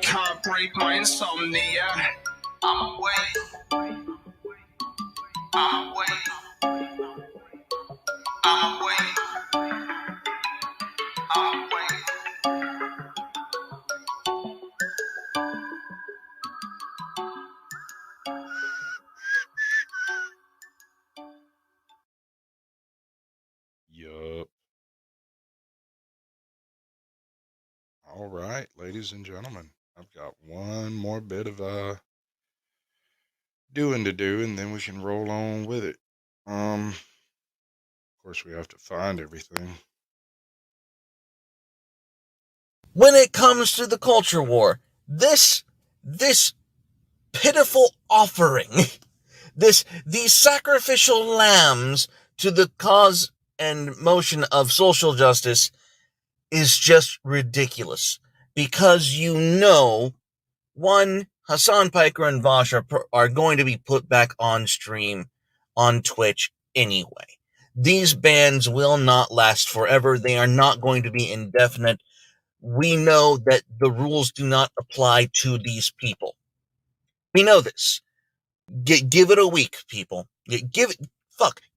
can't break my insomnia. I'm awake. I'm awake. I'm awake. I'm awake. Yup. All right, ladies and gentlemen, I've got one more bit of doing to do, and then we can roll on with it. Of course, we have to find everything. When it comes to the culture war, this pitiful offering, these sacrificial lambs to the cause and motion of social justice is just ridiculous. Because one, Hassan Piker and Vosh are going to be put back on stream on Twitch anyway. These bans will not last forever. They are not going to be indefinite. We know that the rules do not apply to these people. We know this. Give it a week, people. Give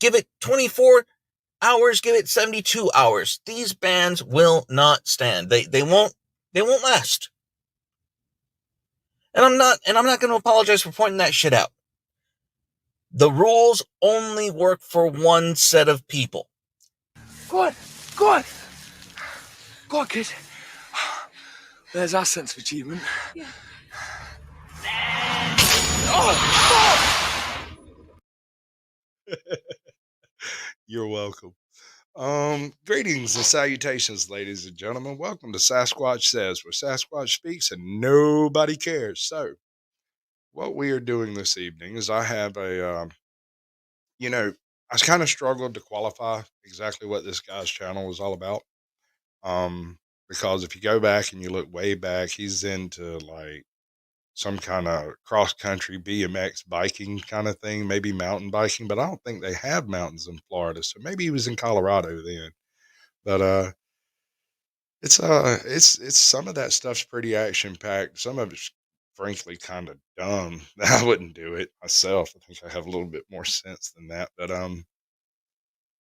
it 24 hours, give it 72 hours. These bans will not stand. They won't last. And I'm not going to apologize for pointing that shit out. The rules only work for one set of people. Go on, kid. There's our sense of achievement. Yeah. You're welcome. Greetings and salutations, ladies and gentlemen. Welcome to Sasquatch Says, where Sasquatch speaks and nobody cares. So, what we are doing this evening is I have I kind of struggled to qualify exactly what this guy's channel was all about. Because if you go back and you look way back, he's into like some kind of cross country BMX biking kind of thing, maybe mountain biking, but I don't think they have mountains in Florida. So maybe he was in Colorado then. But it's some of that stuff's pretty action packed. Some of it's frankly kind of dumb. I wouldn't do it myself. I think I have a little bit more sense than that. But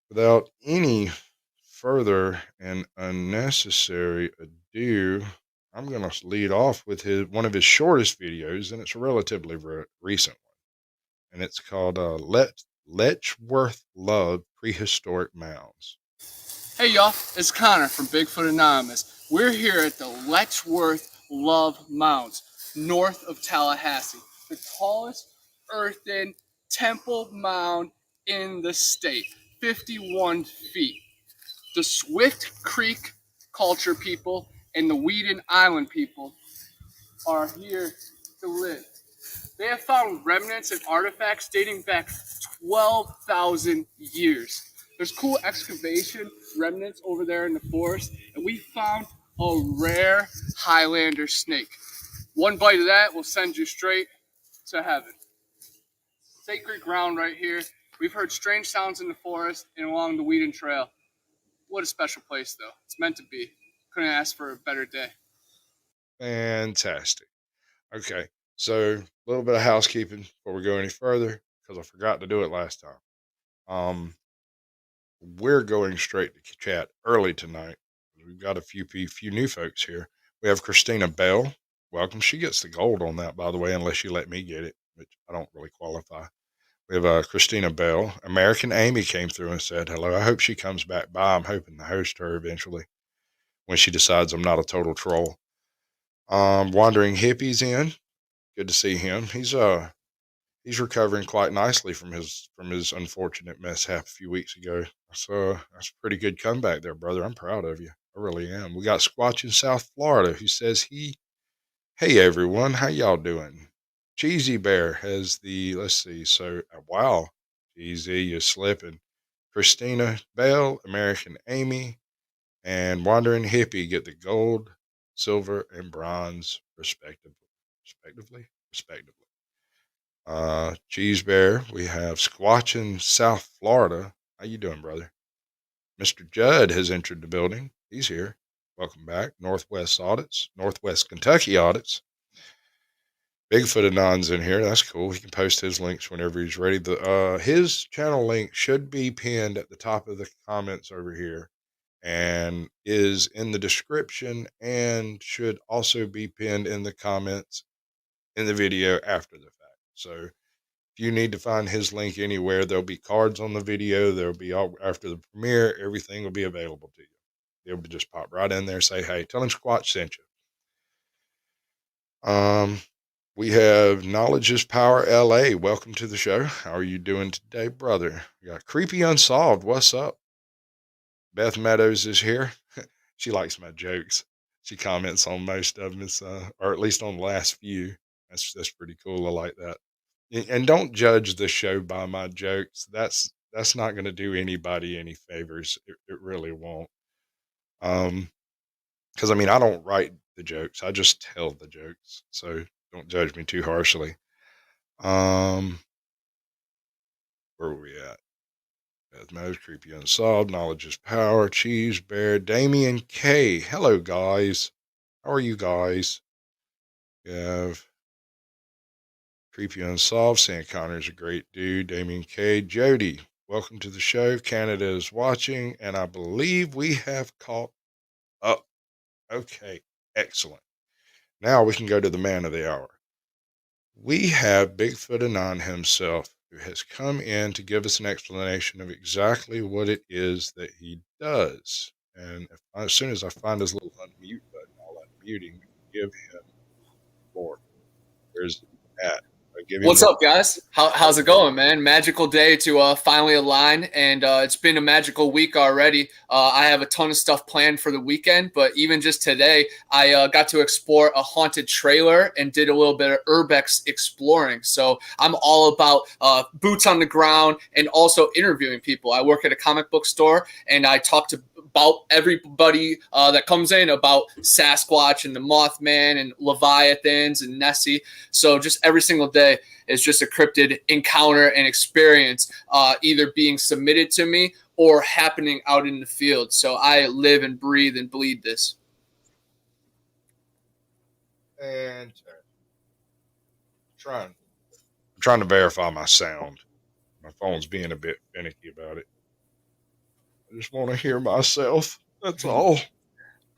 without any further and unnecessary ado, I'm going to lead off with one of his shortest videos, and it's a relatively recent one, and it's called Letchworth Love Prehistoric Mounds. Hey y'all, it's Connor from Bigfoot Anonymous. We're here at the Letchworth Love Mounds, north of Tallahassee, the tallest earthen temple mound in the state, 51 feet. The Swift Creek culture people and the Weeden Island people are here to live. They have found remnants and artifacts dating back 12,000 years. There's cool excavation remnants over there in the forest, and we found a rare Highlander snake. One bite of that will send you straight to heaven. Sacred ground right here. We've heard strange sounds in the forest and along the Weeden Trail. What a special place, though. It's meant to be. Couldn't ask for a better day. Fantastic. Okay, so a little bit of housekeeping before we go any further, because I forgot to do it last time. We're going straight to chat early tonight. We've got a few new folks here. We have Christina Bell. Welcome. She gets the gold on that, by the way, unless you let me get it, which I don't really qualify. We have Christina Bell. American Amy came through and said hello. I hope she comes back by. I'm hoping to host her eventually when she decides I'm not a total troll. Wandering Hippie's in. Good to see him. He's recovering quite nicely from his unfortunate mishap a few weeks ago. So that's a pretty good comeback there, brother. I'm proud of you. I really am. We got Squatch in South Florida who says hey everyone, how y'all doing? Cheesy Bear has let's see, so wow, Cheesy, you're slipping. Christina Bell, American Amy, and Wandering Hippie get the gold, silver, and bronze respectively. Cheese Bear, we have Squatch in South Florida. How you doing, brother? Mr. Judd has entered the building. He's here. Welcome back. Northwest Kentucky Audits. Bigfoot Anon's in here. That's cool. He can post his links whenever he's ready. His channel link should be pinned at the top of the comments over here, and is in the description, and should also be pinned in the comments in the video after the fact. So if you need to find his link anywhere, there'll be cards on the video. There'll be all after the premiere. Everything will be available to you. You'll just pop right in there, say, hey, tell him Squatch sent you. We have Knowledge is Power LA. Welcome to the show. How are you doing today, brother? We got Creepy Unsolved. What's up? Beth Meadows is here. She likes my jokes. She comments on most of them, or at least on the last few. That's pretty cool. I like that. And don't judge the show by my jokes. That's not going to do anybody any favors. It really won't. Because I mean, I don't write the jokes. I just tell the jokes. So don't judge me too harshly. Where are we at? Most Creepy Unsolved, Knowledge is Power, Cheese Bear, Damien K. Hello, guys. How are you guys? We have Creepy Unsolved, Sam Connor's a great dude, Damien K. Jody, welcome to the show. Canada is watching, and I believe we have caught up. Okay, excellent. Now we can go to the man of the hour. We have Bigfoot Anon himself, who has come in to give us an explanation of exactly what it is that he does. And as soon as I find his little unmute button, I'll unmute him and give him more. Where's that? What's up, guys? How's it going, man? Magical day to finally align, and it's been a magical week already. I have a ton of stuff planned for the weekend, but even just today, I got to explore a haunted trailer and did a little bit of urbex exploring. So I'm all about boots on the ground and also interviewing people. I work at a comic book store, and I talk to about everybody that comes in about Sasquatch and the Mothman and Leviathans and Nessie. So just every single day is just a cryptid encounter and experience, either being submitted to me or happening out in the field. So I live and breathe and bleed this. And I'm trying to verify my sound. My phone's being a bit finicky about it. I just want to hear myself. That's all.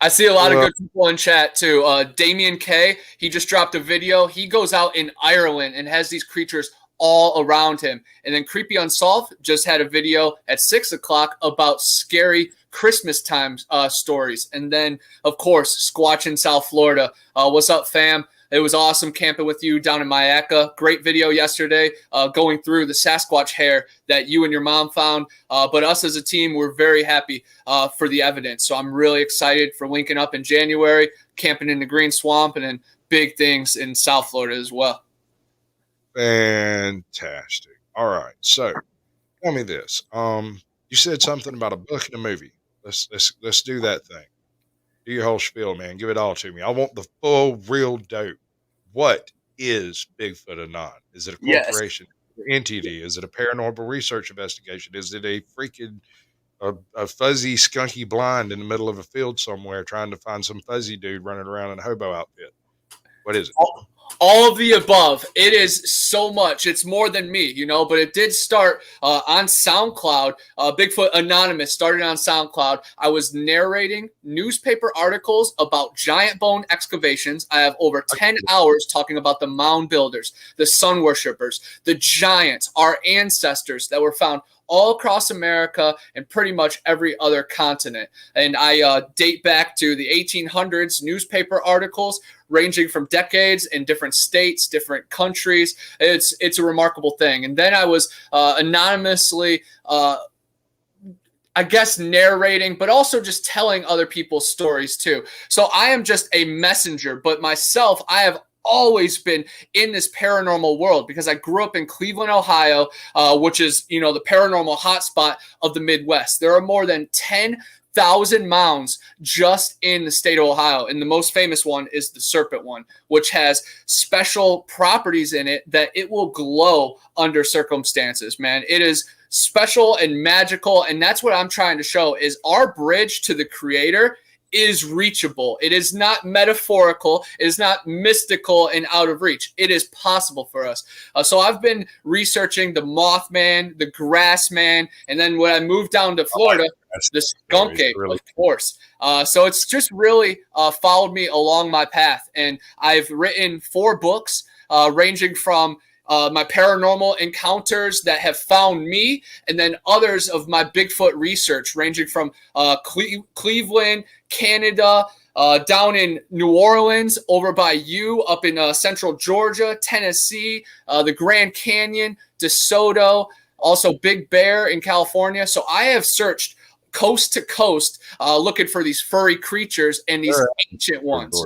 I see a lot of good people in chat too. Damien K, he just dropped a video. He goes out in Ireland and has these creatures all around him. And then Creepy Unsolved just had a video at 6 o'clock about scary Christmas time stories. And then, of course, Squatch in South Florida. What's up, fam? It was awesome camping with you down in Mayaca. Great video yesterday going through the Sasquatch hair that you and your mom found. But us as a team, we're very happy for the evidence. So I'm really excited for linking up in January, camping in the Green Swamp, and then big things in South Florida as well. Fantastic. All right. So tell me this. You said something about a book and a movie. Let's do that thing. Do your whole spiel, man. Give it all to me. I want the full, real dope. What is Bigfoot Anon? Is it a corporation? Yes. Entity? Is it a paranormal research investigation? Is it a freaking a fuzzy, skunky blind in the middle of a field somewhere trying to find some fuzzy dude running around in a hobo outfit? What is it? All of the above. It is so much. It's more than me, you know, but it did start on SoundCloud. Bigfoot Anonymous started on SoundCloud. I was narrating newspaper articles about giant bone excavations. I have over 10 hours talking about the mound builders, the sun worshippers, the giants, our ancestors that were found all across America and pretty much every other continent. And I date back to the 1800s newspaper articles ranging from decades in different states, different countries. It's a remarkable thing. And then I was anonymously, I guess, narrating, but also just telling other people's stories too. So I am just a messenger, but myself, I have always been in this paranormal world because I grew up in Cleveland, Ohio, which is, you know, the paranormal hotspot of the Midwest. There are more than 10,000 mounds just in the state of Ohio. And the most famous one is the Serpent one, which has special properties in it that it will glow under circumstances, man. It is special and magical. And that's what I'm trying to show is our bridge to the creator is reachable. It is not metaphorical. It is not mystical and out of reach. It is possible for us. So I've been researching the Mothman, the Grassman, and then when I moved down to Florida, the skunk ape, really, of course. So it's just really followed me along my path. And I've written 4 books ranging from my paranormal encounters that have found me, and then others of my Bigfoot research, ranging from Cleveland, Canada, down in New Orleans, over by you, up in central Georgia, Tennessee, the Grand Canyon, DeSoto, also Big Bear in California. So I have searched coast to coast looking for these furry creatures and these ancient ones.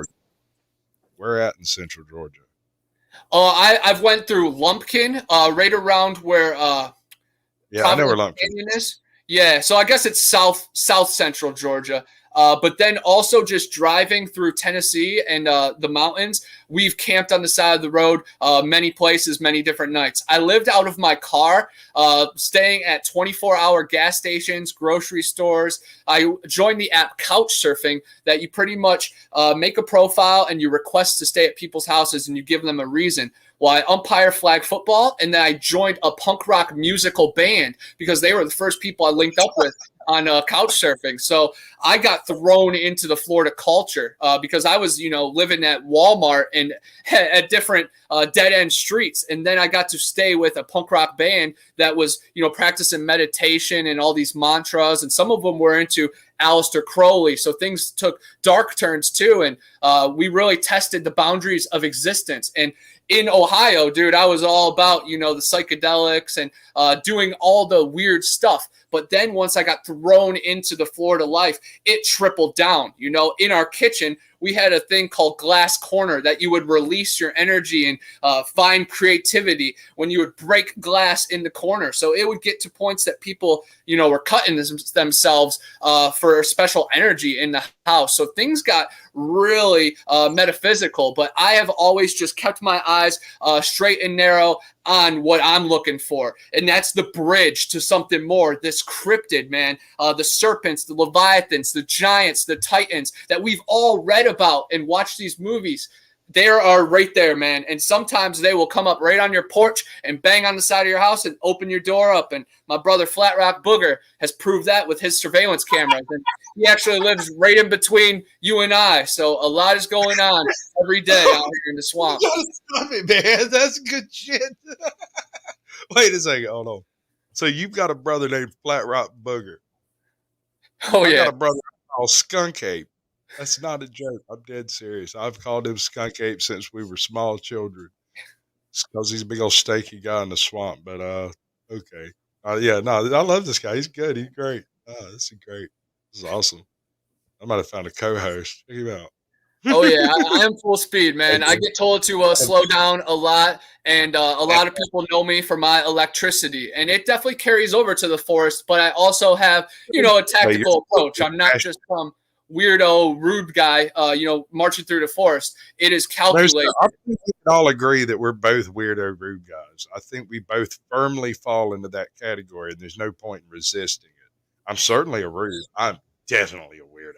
Where at in central Georgia? I've went through Lumpkin, right around where I know where Lumpkin is. Yeah, so I guess it's south central Georgia. But then also just driving through Tennessee and the mountains, we've camped on the side of the road many places, many different nights. I lived out of my car, staying at 24-hour gas stations, grocery stores. I joined the app Couchsurfing, that you pretty much make a profile and you request to stay at people's houses and you give them a reason. Well, I umpire flag football, and then I joined a punk rock musical band because they were the first people I linked up with on Couchsurfing. So I got thrown into the Florida culture because I was, living at Walmart and at different dead-end streets. And then I got to stay with a punk rock band that was, practicing meditation and all these mantras. And some of them were into Aleister Crowley. So things took dark turns too. And we really tested the boundaries of existence. And in Ohio, dude, I was all about, the psychedelics and doing all the weird stuff. But then once I got thrown into the Florida life, it tripled down. In our kitchen, we had a thing called Glass Corner that you would release your energy and find creativity when you would break glass in the corner. So it would get to points that people, were cutting themselves for special energy in the house. So things got really metaphysical, but I have always just kept my eyes straight and narrow on what I'm looking for. And that's the bridge to something more, this cryptid, man, the serpents, the leviathans, the giants, the titans that we've all read about and watched these movies. They are right there, man. And sometimes they will come up right on your porch and bang on the side of your house and open your door up. And my brother Flat Rock Booger has proved that with his surveillance cameras. And he actually lives right in between you and I. So a lot is going on every day out here in the swamp. Stop it, man. That's good shit. Wait a second. Hold on. So you've got a brother named Flat Rock Booger. Oh, I yeah. got a brother called Skunk Ape. That's not a joke. I'm dead serious. I've called him Skunk Ape since we were small children. It's because he's a big old steaky guy in the swamp. But okay. I love this guy. He's good. He's great. This is great. This is awesome. I might have found a co-host. Check him out. Oh, yeah. I am full speed, man. I get told to slow down a lot, and a lot of people know me for my electricity, and it definitely carries over to the forest, but I also have, a tactical approach. I'm not just some weirdo, rude guy, marching through the forest. It is calculated. I think we can all agree that we're both weirdo, rude guys. I think we both firmly fall into that category, and there's no point in resisting it. I'm certainly a rude. I'm definitely a weirdo.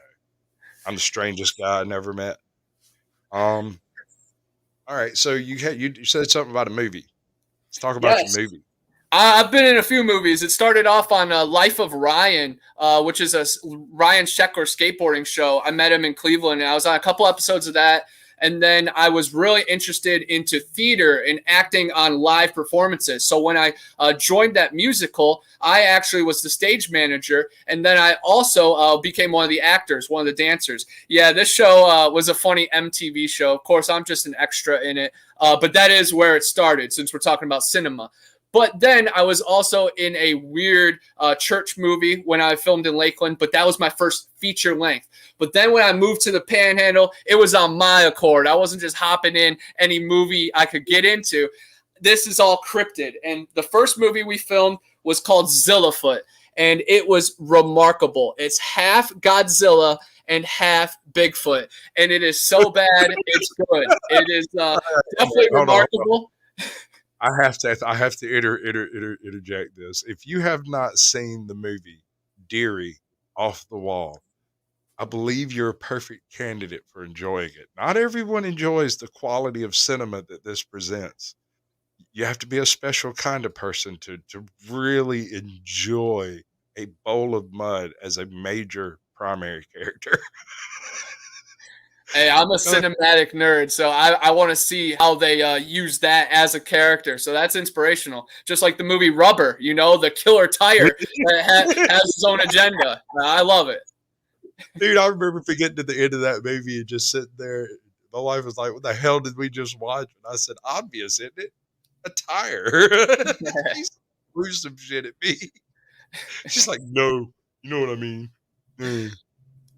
I'm the strangest guy I never met. All right. So you said something about a movie. Let's talk about your movie. I've been in a few movies. It started off on Life of Ryan, which is a Ryan Sheckler skateboarding show. I met him in Cleveland, and I was on a couple episodes of that. And then I was really interested into theater and acting on live performances. So when I joined that musical, I actually was the stage manager. And then I also became one of the actors, one of the dancers. Yeah, this show was a funny MTV show. Of course, I'm just an extra in it. But that is where it started, since we're talking about cinema. But then I was also in a weird church movie when I filmed in Lakeland, but that was my first feature length. But then when I moved to the Panhandle, it was on my accord. I wasn't just hopping in any movie I could get into. This is all cryptid. And the first movie we filmed was called Zillafoot, and it was remarkable. It's half Godzilla and half Bigfoot, and it is so bad, it's good. It is definitely remarkable. I have to interject this. If you have not seen the movie Deary Off the Wall, I believe you're a perfect candidate for enjoying it. Not everyone enjoys the quality of cinema that this presents. You have to be a special kind of person to really enjoy a bowl of mud as a major primary character. Hey, I'm a cinematic nerd, so I want to see how they use that as a character. So that's inspirational. Just like the movie Rubber, you know, the killer tire that has its own agenda. I love it. Dude, I remember getting to the end of that movie and just sitting there. My wife was like, "What the hell did we just watch?" And I said, "Obvious, isn't it? A tire." He threw some shit at me. She's like, "No, you know what I mean."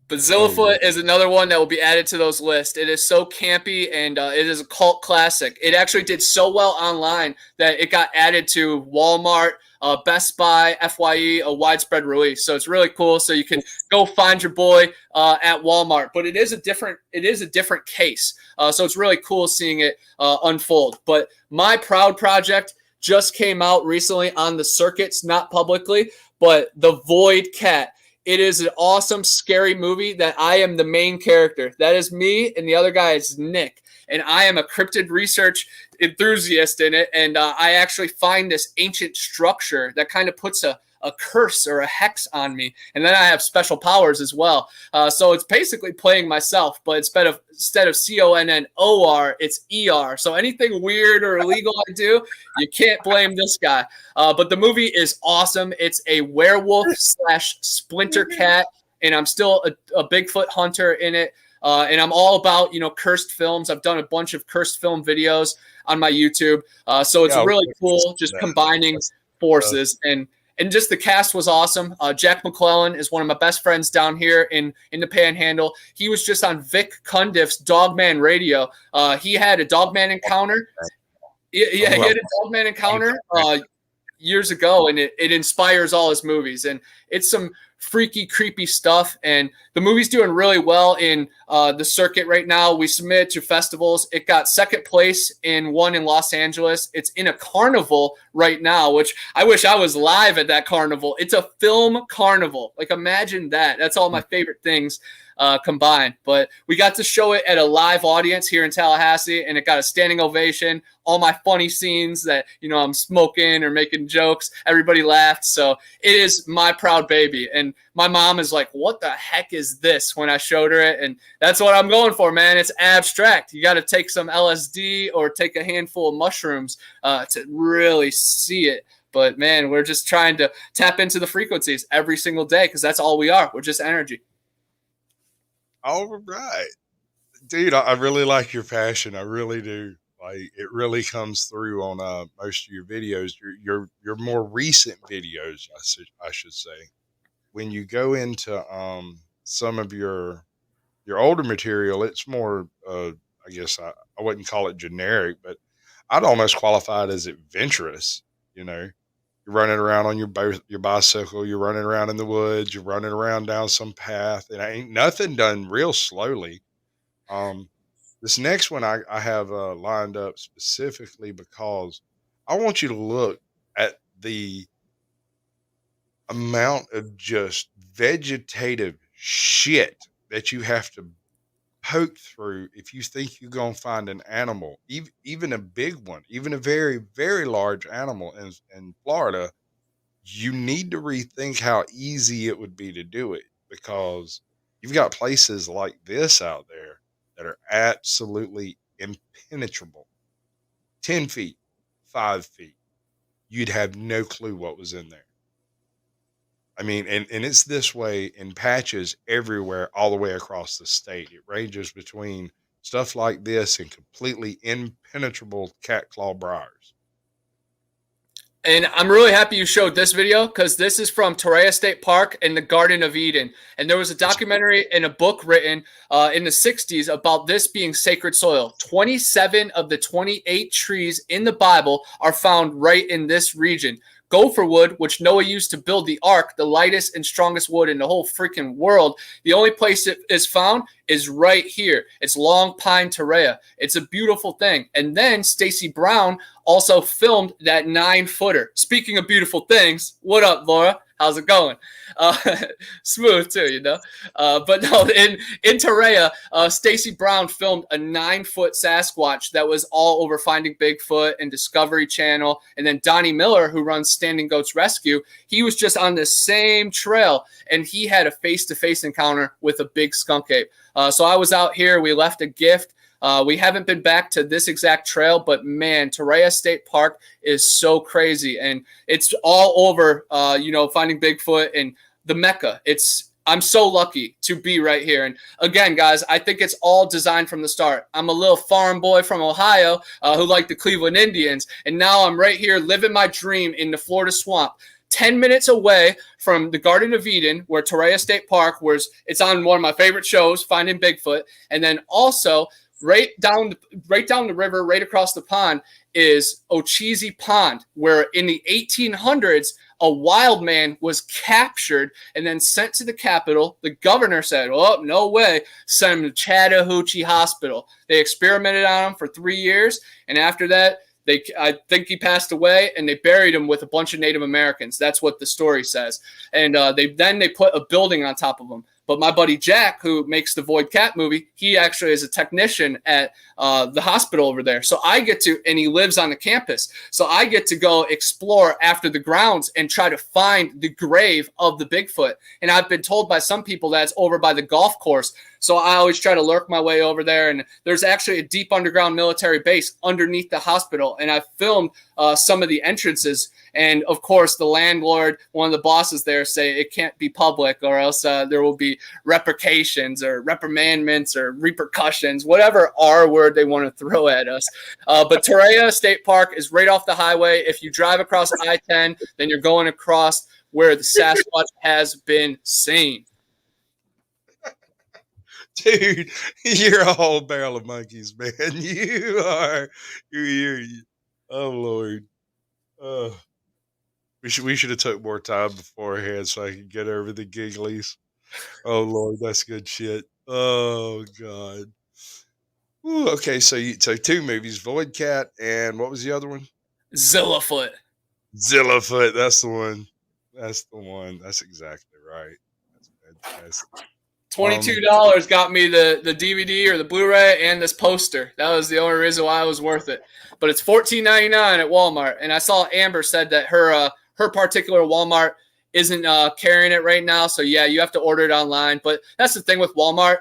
But Zillafoot is another one that will be added to those lists. It is so campy, and it is a cult classic. It actually did so well online that it got added to Walmart, Best Buy, FYE, a widespread release. So it's really cool. So you can go find your boy at Walmart. But it is a different case. So it's really cool seeing it unfold. But my Proud project just came out recently on the circuits, not publicly, but The Void Cat. It is an awesome, scary movie that I am the main character. That is me, and the other guy is Nick. And I am a cryptid research enthusiast in it, and I actually find this ancient structure that kind of puts a curse or a hex on me. And then I have special powers as well. So it's basically playing myself, but instead of CONNOR, it's ER. So anything weird or illegal I do, you can't blame this guy. But the movie is awesome. It's a werewolf / splinter cat, and I'm still a Bigfoot hunter in it. And I'm all about, cursed films. I've done a bunch of cursed film videos on my YouTube. So it's really cool just combining forces. And just the cast was awesome. Jack Mcclellan is one of my best friends down here in the Panhandle. He was just on Vic Cundiff's Dogman Radio. He had a Dogman encounter. He had a Dogman encounter years ago, and it inspires all his movies. And it's some freaky, creepy stuff. And the movie's doing really well in the circuit right now. We submitted to festivals. It got second place in one in Los Angeles. It's in a carnival right now, which I wish I was live at that carnival. It's a film carnival. Like, imagine that. That's all my favorite things combined. But we got to show it at a live audience here in Tallahassee, and it got a standing ovation. All my funny scenes that, I'm smoking or making jokes, everybody laughed. So it is my proud baby. And my mom is like, what the heck is this, when I showed her it? And that's what I'm going for, man. It's abstract. You got to take some LSD or take a handful of mushrooms to really see it. But, man, we're just trying to tap into the frequencies every single day, because that's all we are. We're just energy. All right. Dude, I really like your passion. I really do. Like, it really comes through on most of your videos. Your more recent videos, I should say. When you go into some of your older material, it's more I guess I wouldn't call it generic, but I'd almost qualify it as adventurous. You're running around on your bicycle, you're running around in the woods, you're running around down some path, and ain't nothing done real slowly. This next one I have lined up specifically because I want you to look at the amount of just vegetative shit that you have to poke through if you think you're going to find an animal, even a big one, even a very, very large animal in Florida. You need to rethink how easy it would be to do it, because you've got places like this out there that are absolutely impenetrable. 10 feet, 5 feet. You'd have no clue what was in there. I mean, and it's this way in patches everywhere, all the way across the state. It ranges between stuff like this and completely impenetrable catclaw briars. And I'm really happy you showed this video, because this is from Torreya State Park and the Garden of Eden. And there was a documentary and a book written in the 60s about this being sacred soil. 27 of the 28 trees in the Bible are found right in this region. Gopher wood, which Noah used to build the ark, the lightest and strongest wood in the whole freaking world. The only place it is found is right here. It's Long Pine Torreya. It's a beautiful thing. And then Stacy Brown also filmed that 9-footer. Speaking of beautiful things, what up, Laura? How's it going? Uh, smooth too, you know. But no, in Torreya, Stacy Brown filmed a 9-foot Sasquatch that was all over Finding Bigfoot and Discovery Channel. And then Donnie Miller, who runs Standing Goats Rescue, he was just on the same trail, and he had a face-to-face encounter with a big skunk ape. So I was out here. We left a gift. We haven't been back to this exact trail, but man, Torreya State Park is so crazy, and it's all over, Finding Bigfoot and the Mecca. I'm so lucky to be right here. And again, guys, I think it's all designed from the start. I'm a little farm boy from Ohio who liked the Cleveland Indians, and now I'm right here living my dream in the Florida swamp. 10 minutes away from the Garden of Eden, where Torreya State Park, where it's on one of my favorite shows, Finding Bigfoot, and then also right down the river, right across the pond, is Ocheesee Pond, where in the 1800s, a wild man was captured and then sent to the Capitol. The governor said, oh, no way, send him to Chattahoochee Hospital. They experimented on him for 3 years, and after that, I think he passed away, and they buried him with a bunch of Native Americans. That's what the story says. And they put a building on top of him. But my buddy Jack, who makes the Void Cat movie, he actually is a technician at the hospital over there. So and he lives on the campus. So I get to go explore after the grounds and try to find the grave of the Bigfoot. And I've been told by some people that's over by the golf course. So I always try to lurk my way over there. And there's actually a deep underground military base underneath the hospital. And I filmed some of the entrances. And of course, the landlord, one of the bosses there, say it can't be public, or else there will be repercussions or reprimandments or repercussions, whatever R word they want to throw at us. But Torreya State Park is right off the highway. If you drive across I-10, then you're going across where the Sasquatch has been seen. Dude, you're a whole barrel of monkeys, man. You are. You're. Oh Lord. We should have took more time beforehand so I could get over the gigglies. Oh Lord, that's good shit. Oh God. Ooh, okay, so 2 movies, Void Cat, and what was the other one? Zillafoot. Zillafoot. That's the one. That's the one. That's exactly right. That's fantastic. $22 got me the DVD or the Blu-ray and this poster. That was the only reason why it was worth it. But it's $14.99 at Walmart, and I saw Amber said that her particular Walmart isn't carrying it right now. So yeah, you have to order it online. But that's the thing with Walmart.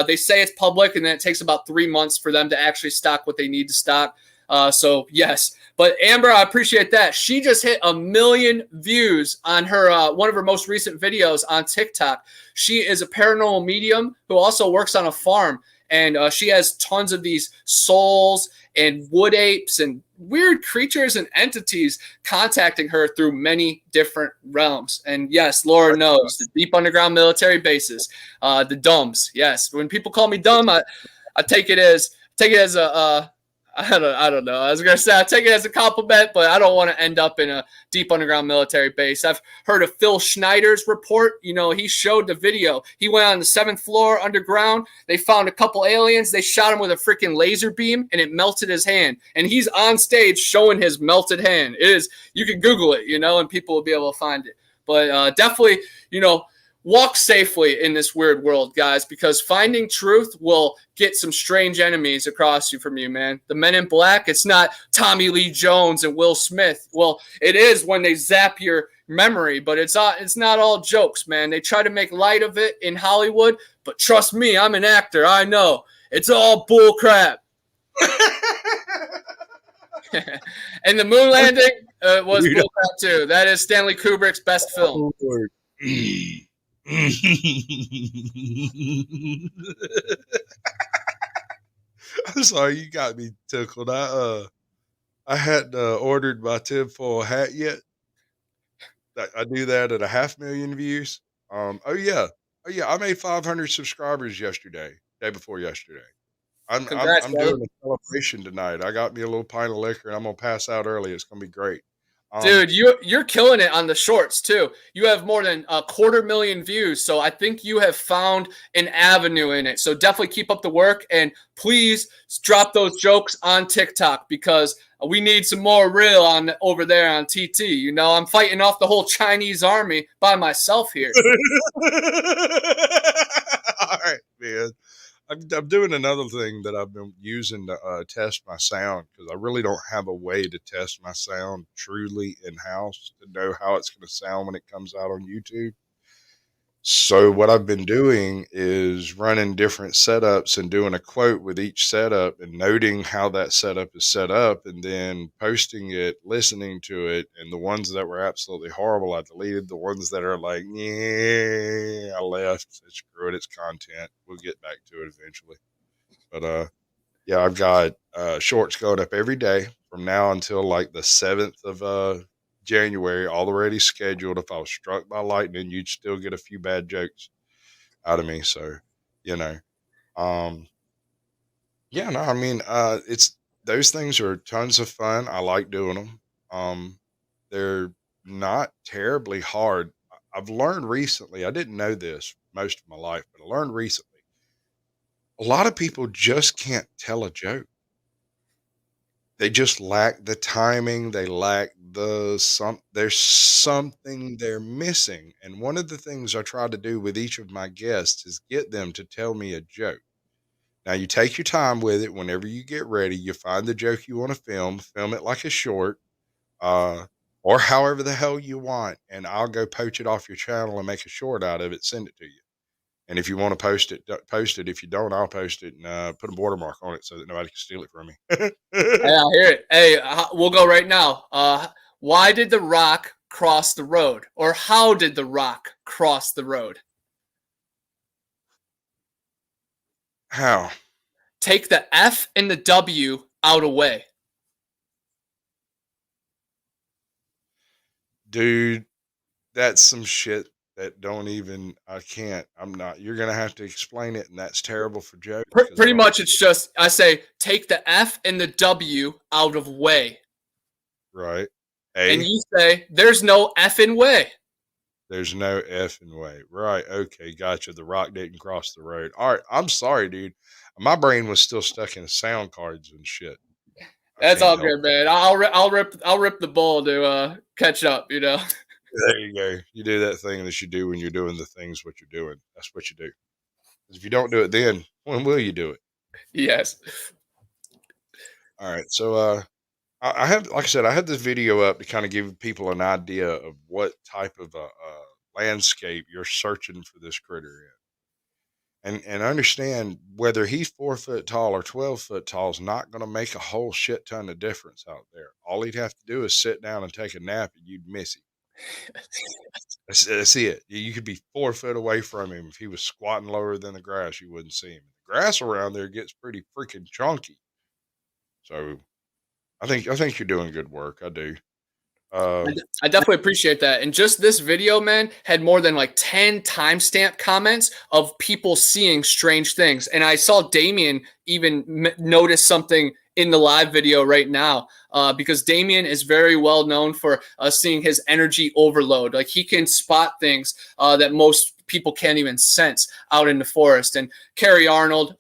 They say it's public, and then it takes about 3 months for them to actually stock what they need to stock. So yes, but Amber, I appreciate that. She just hit 1 million views on her one of her most recent videos on TikTok. She is a paranormal medium who also works on a farm, and she has tons of these souls and wood apes and weird creatures and entities contacting her through many different realms. And yes, Laura knows the deep underground military bases, the dumbs. Yes, when people call me dumb, I take it as a I don't know. I was going to say I take it as a compliment, but I don't want to end up in a deep underground military base. I've heard of Phil Schneider's report. You know, he showed the video. He went on the 7th floor underground. They found a couple aliens. They shot him with a freaking laser beam, and it melted his hand. And he's on stage showing his melted hand. You can Google it, and people will be able to find it. But definitely, walk safely in this weird world, guys, because finding truth will get some strange enemies across from you, man. The Men in Black, it's not Tommy Lee Jones and Will Smith. Well, it is when they zap your memory, but it's not all jokes, man. They try to make light of it in Hollywood, but trust me, I'm an actor. I know. It's all bull crap. And the moon landing was bull crap, too. That is Stanley Kubrick's best film. I'm sorry, you got me tickled. I hadn't ordered my tinfoil hat yet. I do that at 500,000 views. Oh yeah, I made 500 subscribers day before yesterday. I'm Congrats, doing a celebration tonight. I got me a little pint of liquor, and I'm gonna pass out early. It's gonna be great. Dude, you're killing it on the shorts too. You have more than 250,000 views, so I think you have found an avenue in it. So definitely keep up the work, and please drop those jokes on TikTok because we need some more real on over there on TT. You know, I'm fighting off the whole Chinese army by myself here. All right, man. I'm doing another thing that I've been using to test my sound because I really don't have a way to test my sound truly in house to know how it's going to sound when it comes out on YouTube. So what I've been doing is running different setups and doing a quote with each setup and noting how that setup is set up and then posting it, listening to it. And the ones that were absolutely horrible, I deleted. The ones that are like, yeah, I left. Screw it. It's content. We'll get back to it eventually. But yeah, I've got shorts going up every day from now until like the 7th of January, already scheduled. If I was struck by lightning, you'd still get a few bad jokes out of me. So, you know, um, yeah, no, I mean, it's those things are tons of fun. I like doing them. They're not terribly hard. I've learned recently, I didn't know this most of my life, but I learned recently a lot of people just can't tell a joke. They just lack the timing, they lack there's something they're missing, and one of the things I try to do with each of my guests is get them to tell me a joke. Now you take your time with it whenever you get ready, you find the joke you wanna film it like a short, uh, or however the hell you want, and I'll go poach it off your channel and make a short out of it, send it to you. And if you wanna post it, post it. If you don't, I'll post it and, put a watermark on it so that nobody can steal it from me. Hey, I hear it. Hey, we'll go right now. Why did the rock cross the road? Or how did the rock cross the road? How? Take the F and the W out away. Dude, that's some shit that don't even I can't. I'm not. You're gonna have to explain it, and that's terrible for jokes because I Pretty don't. much it's just, I say, take the F and the W out of way. Right? And A. you say, there's no effing way. There's no effing way. Right? Okay, gotcha. The rock didn't cross the road. All right. I'm sorry, dude. My brain was still stuck in sound cards and shit. I That's can't all help good, it. man. I'll rip the ball to catch up, you know. There you go. You do that thing that you do when you're doing the things what you're doing. That's what you do. 'Cause if you don't do it then, when will you do it? Yes. All right. So I have, like I said, I had this video up to kind of give people an idea of what type of landscape you're searching for this critter in, and understand whether he's 4 foot tall or 12 foot tall is not going to make a whole shit ton of difference out there. All he'd have to do is sit down and take a nap, and you'd miss him. That's it. You could be 4 foot away from him. If he was squatting lower than the grass, you wouldn't see him. The grass around there gets pretty freaking chunky. So I think you're doing good work. I do. Um, I definitely appreciate that. And just this video, man, had more than like 10 timestamp comments of people seeing strange things. And I saw Damien even notice something in the live video right now because Damien is very well known for seeing his energy overload. Like he can spot things that most people can't even sense out in the forest. And Kerry Arnold,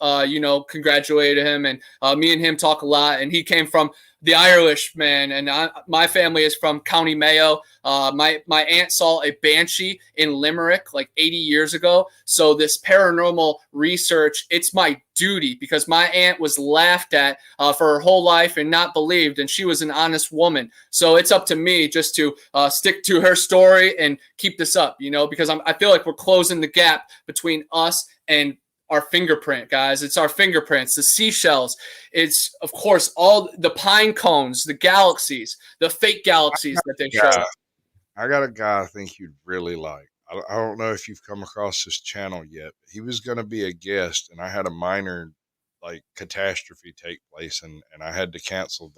congratulated him. And me and him talk a lot. And he came from the Irish, man, and my family is from County Mayo. My aunt saw a banshee in Limerick like 80 years ago. So this paranormal research, it's my duty because my aunt was laughed at for her whole life and not believed, and she was an honest woman. So it's up to me just to stick to her story and keep this up, because I feel like we're closing the gap between us and our fingerprint, guys. It's our fingerprints, the seashells. It's, of course, all the pine cones, the galaxies, the fake galaxies that they show. I got a guy I think you'd really like. I don't know if you've come across his channel yet, but he was going to be a guest, and I had a minor like catastrophe take place, and I had to cancel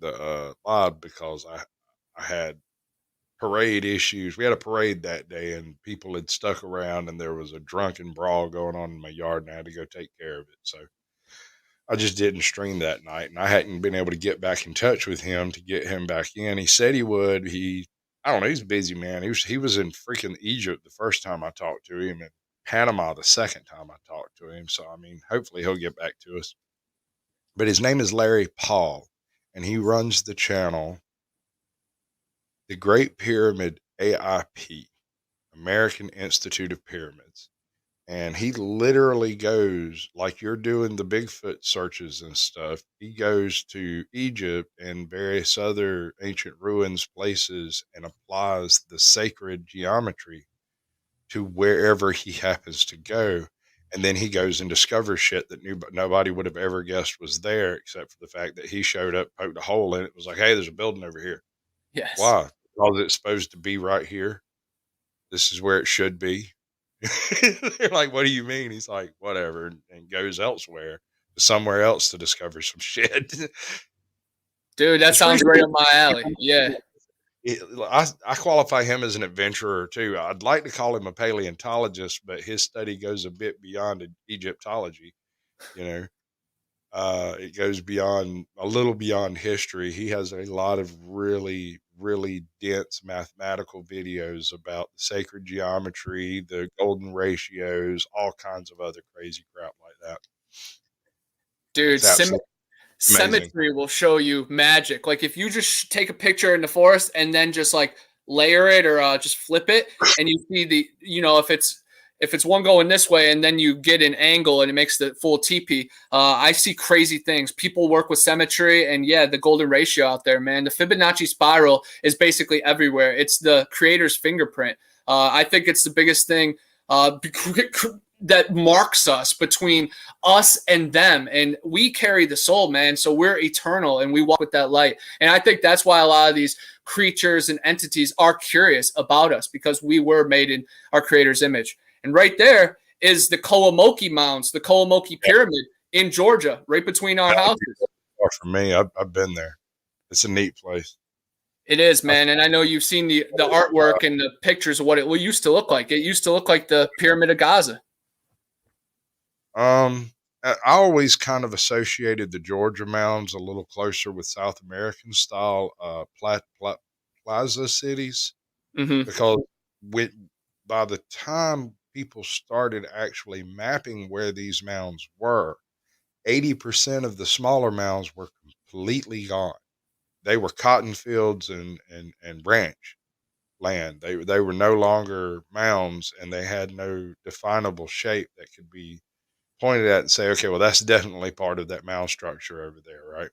the live because I had parade issues. We had a parade that day, and people had stuck around, and there was a drunken brawl going on in my yard, and I had to go take care of it. So I just didn't stream that night, and I hadn't been able to get back in touch with him to get him back in. He said he would. I don't know. He's a busy man. He was in freaking Egypt the first time I talked to him, and Panama the second time I talked to him. So I mean, hopefully he'll get back to us. But his name is Larry Paul, and he runs the channel, The Great Pyramid AIP, American Institute of Pyramids. And he literally goes, like you're doing the Bigfoot searches and stuff. He goes to Egypt and various other ancient ruins places and applies the sacred geometry to wherever he happens to go. And then he goes and discovers shit that nobody would have ever guessed was there, except for the fact that he showed up, poked a hole in it, was like, hey, there's a building over here. Yes. Why? Because it's supposed to be right here. This is where it should be. They're like, what do you mean? He's like, whatever, and goes elsewhere, somewhere else to discover some shit. Dude, that sounds right up my alley. Yeah. I qualify him as an adventurer too. I'd like to call him a paleontologist, but his study goes a bit beyond Egyptology. You know, it goes beyond a little beyond history. He has a lot of really, really dense mathematical videos about the sacred geometry, the golden ratios, all kinds of other crazy crap like that. Dude, It's absolutely amazing. symmetry will show you magic. Like if you just take a picture in the forest and then just like layer it or just flip it, and you see the, if it's one going this way and then you get an angle and it makes the full teepee. I see crazy things. People work with symmetry, and yeah, the golden ratio out there, man. The Fibonacci spiral is basically everywhere. It's the creator's fingerprint. I think it's the biggest thing that marks us between us and them. And we carry the soul, man. So we're eternal and we walk with that light. And I think that's why a lot of these creatures and entities are curious about us, because we were made in our creator's image. And right there is the Kolomoki Mounds, the Kolomoki Pyramid in Georgia, right between our houses. Far from me, I've been there. It's a neat place. It is, man. And I know you've seen the artwork and the pictures of what it used to look like. It used to look like the Pyramid of Gaza. I always kind of associated the Georgia mounds a little closer with South American style plaza cities, because by the time people started actually mapping where these mounds were, 80% of the smaller mounds were completely gone. They were cotton fields and ranch land. They were no longer mounds, and they had no definable shape that could be pointed at and say, okay, well, that's definitely part of that mound structure over there, right?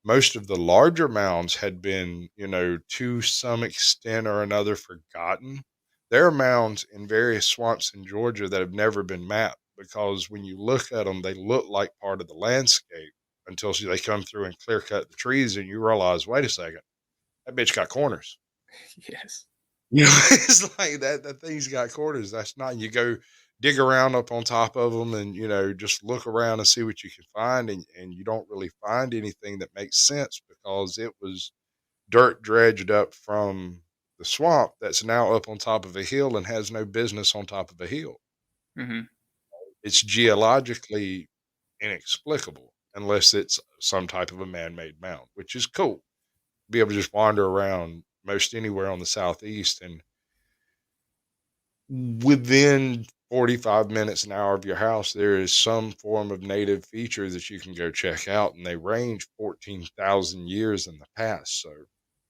Most of the larger mounds had been, to some extent or another forgotten. There are mounds in various swamps in Georgia that have never been mapped, because when you look at them, they look like part of the landscape until they come through and clear cut the trees, and you realize, wait a second, that bitch got corners. Yes. It's like that thing's got corners. That's not, you go dig around up on top of them and, just look around and see what you can find. And you don't really find anything that makes sense, because it was dirt dredged up from the swamp that's now up on top of a hill and has no business on top of a hill. Mm-hmm. It's geologically inexplicable unless it's some type of a man-made mound, which is cool. Be able to just wander around most anywhere on the southeast, and within 45 minutes, an hour of your house, there is some form of native feature that you can go check out, and they range 14,000 years in the past. So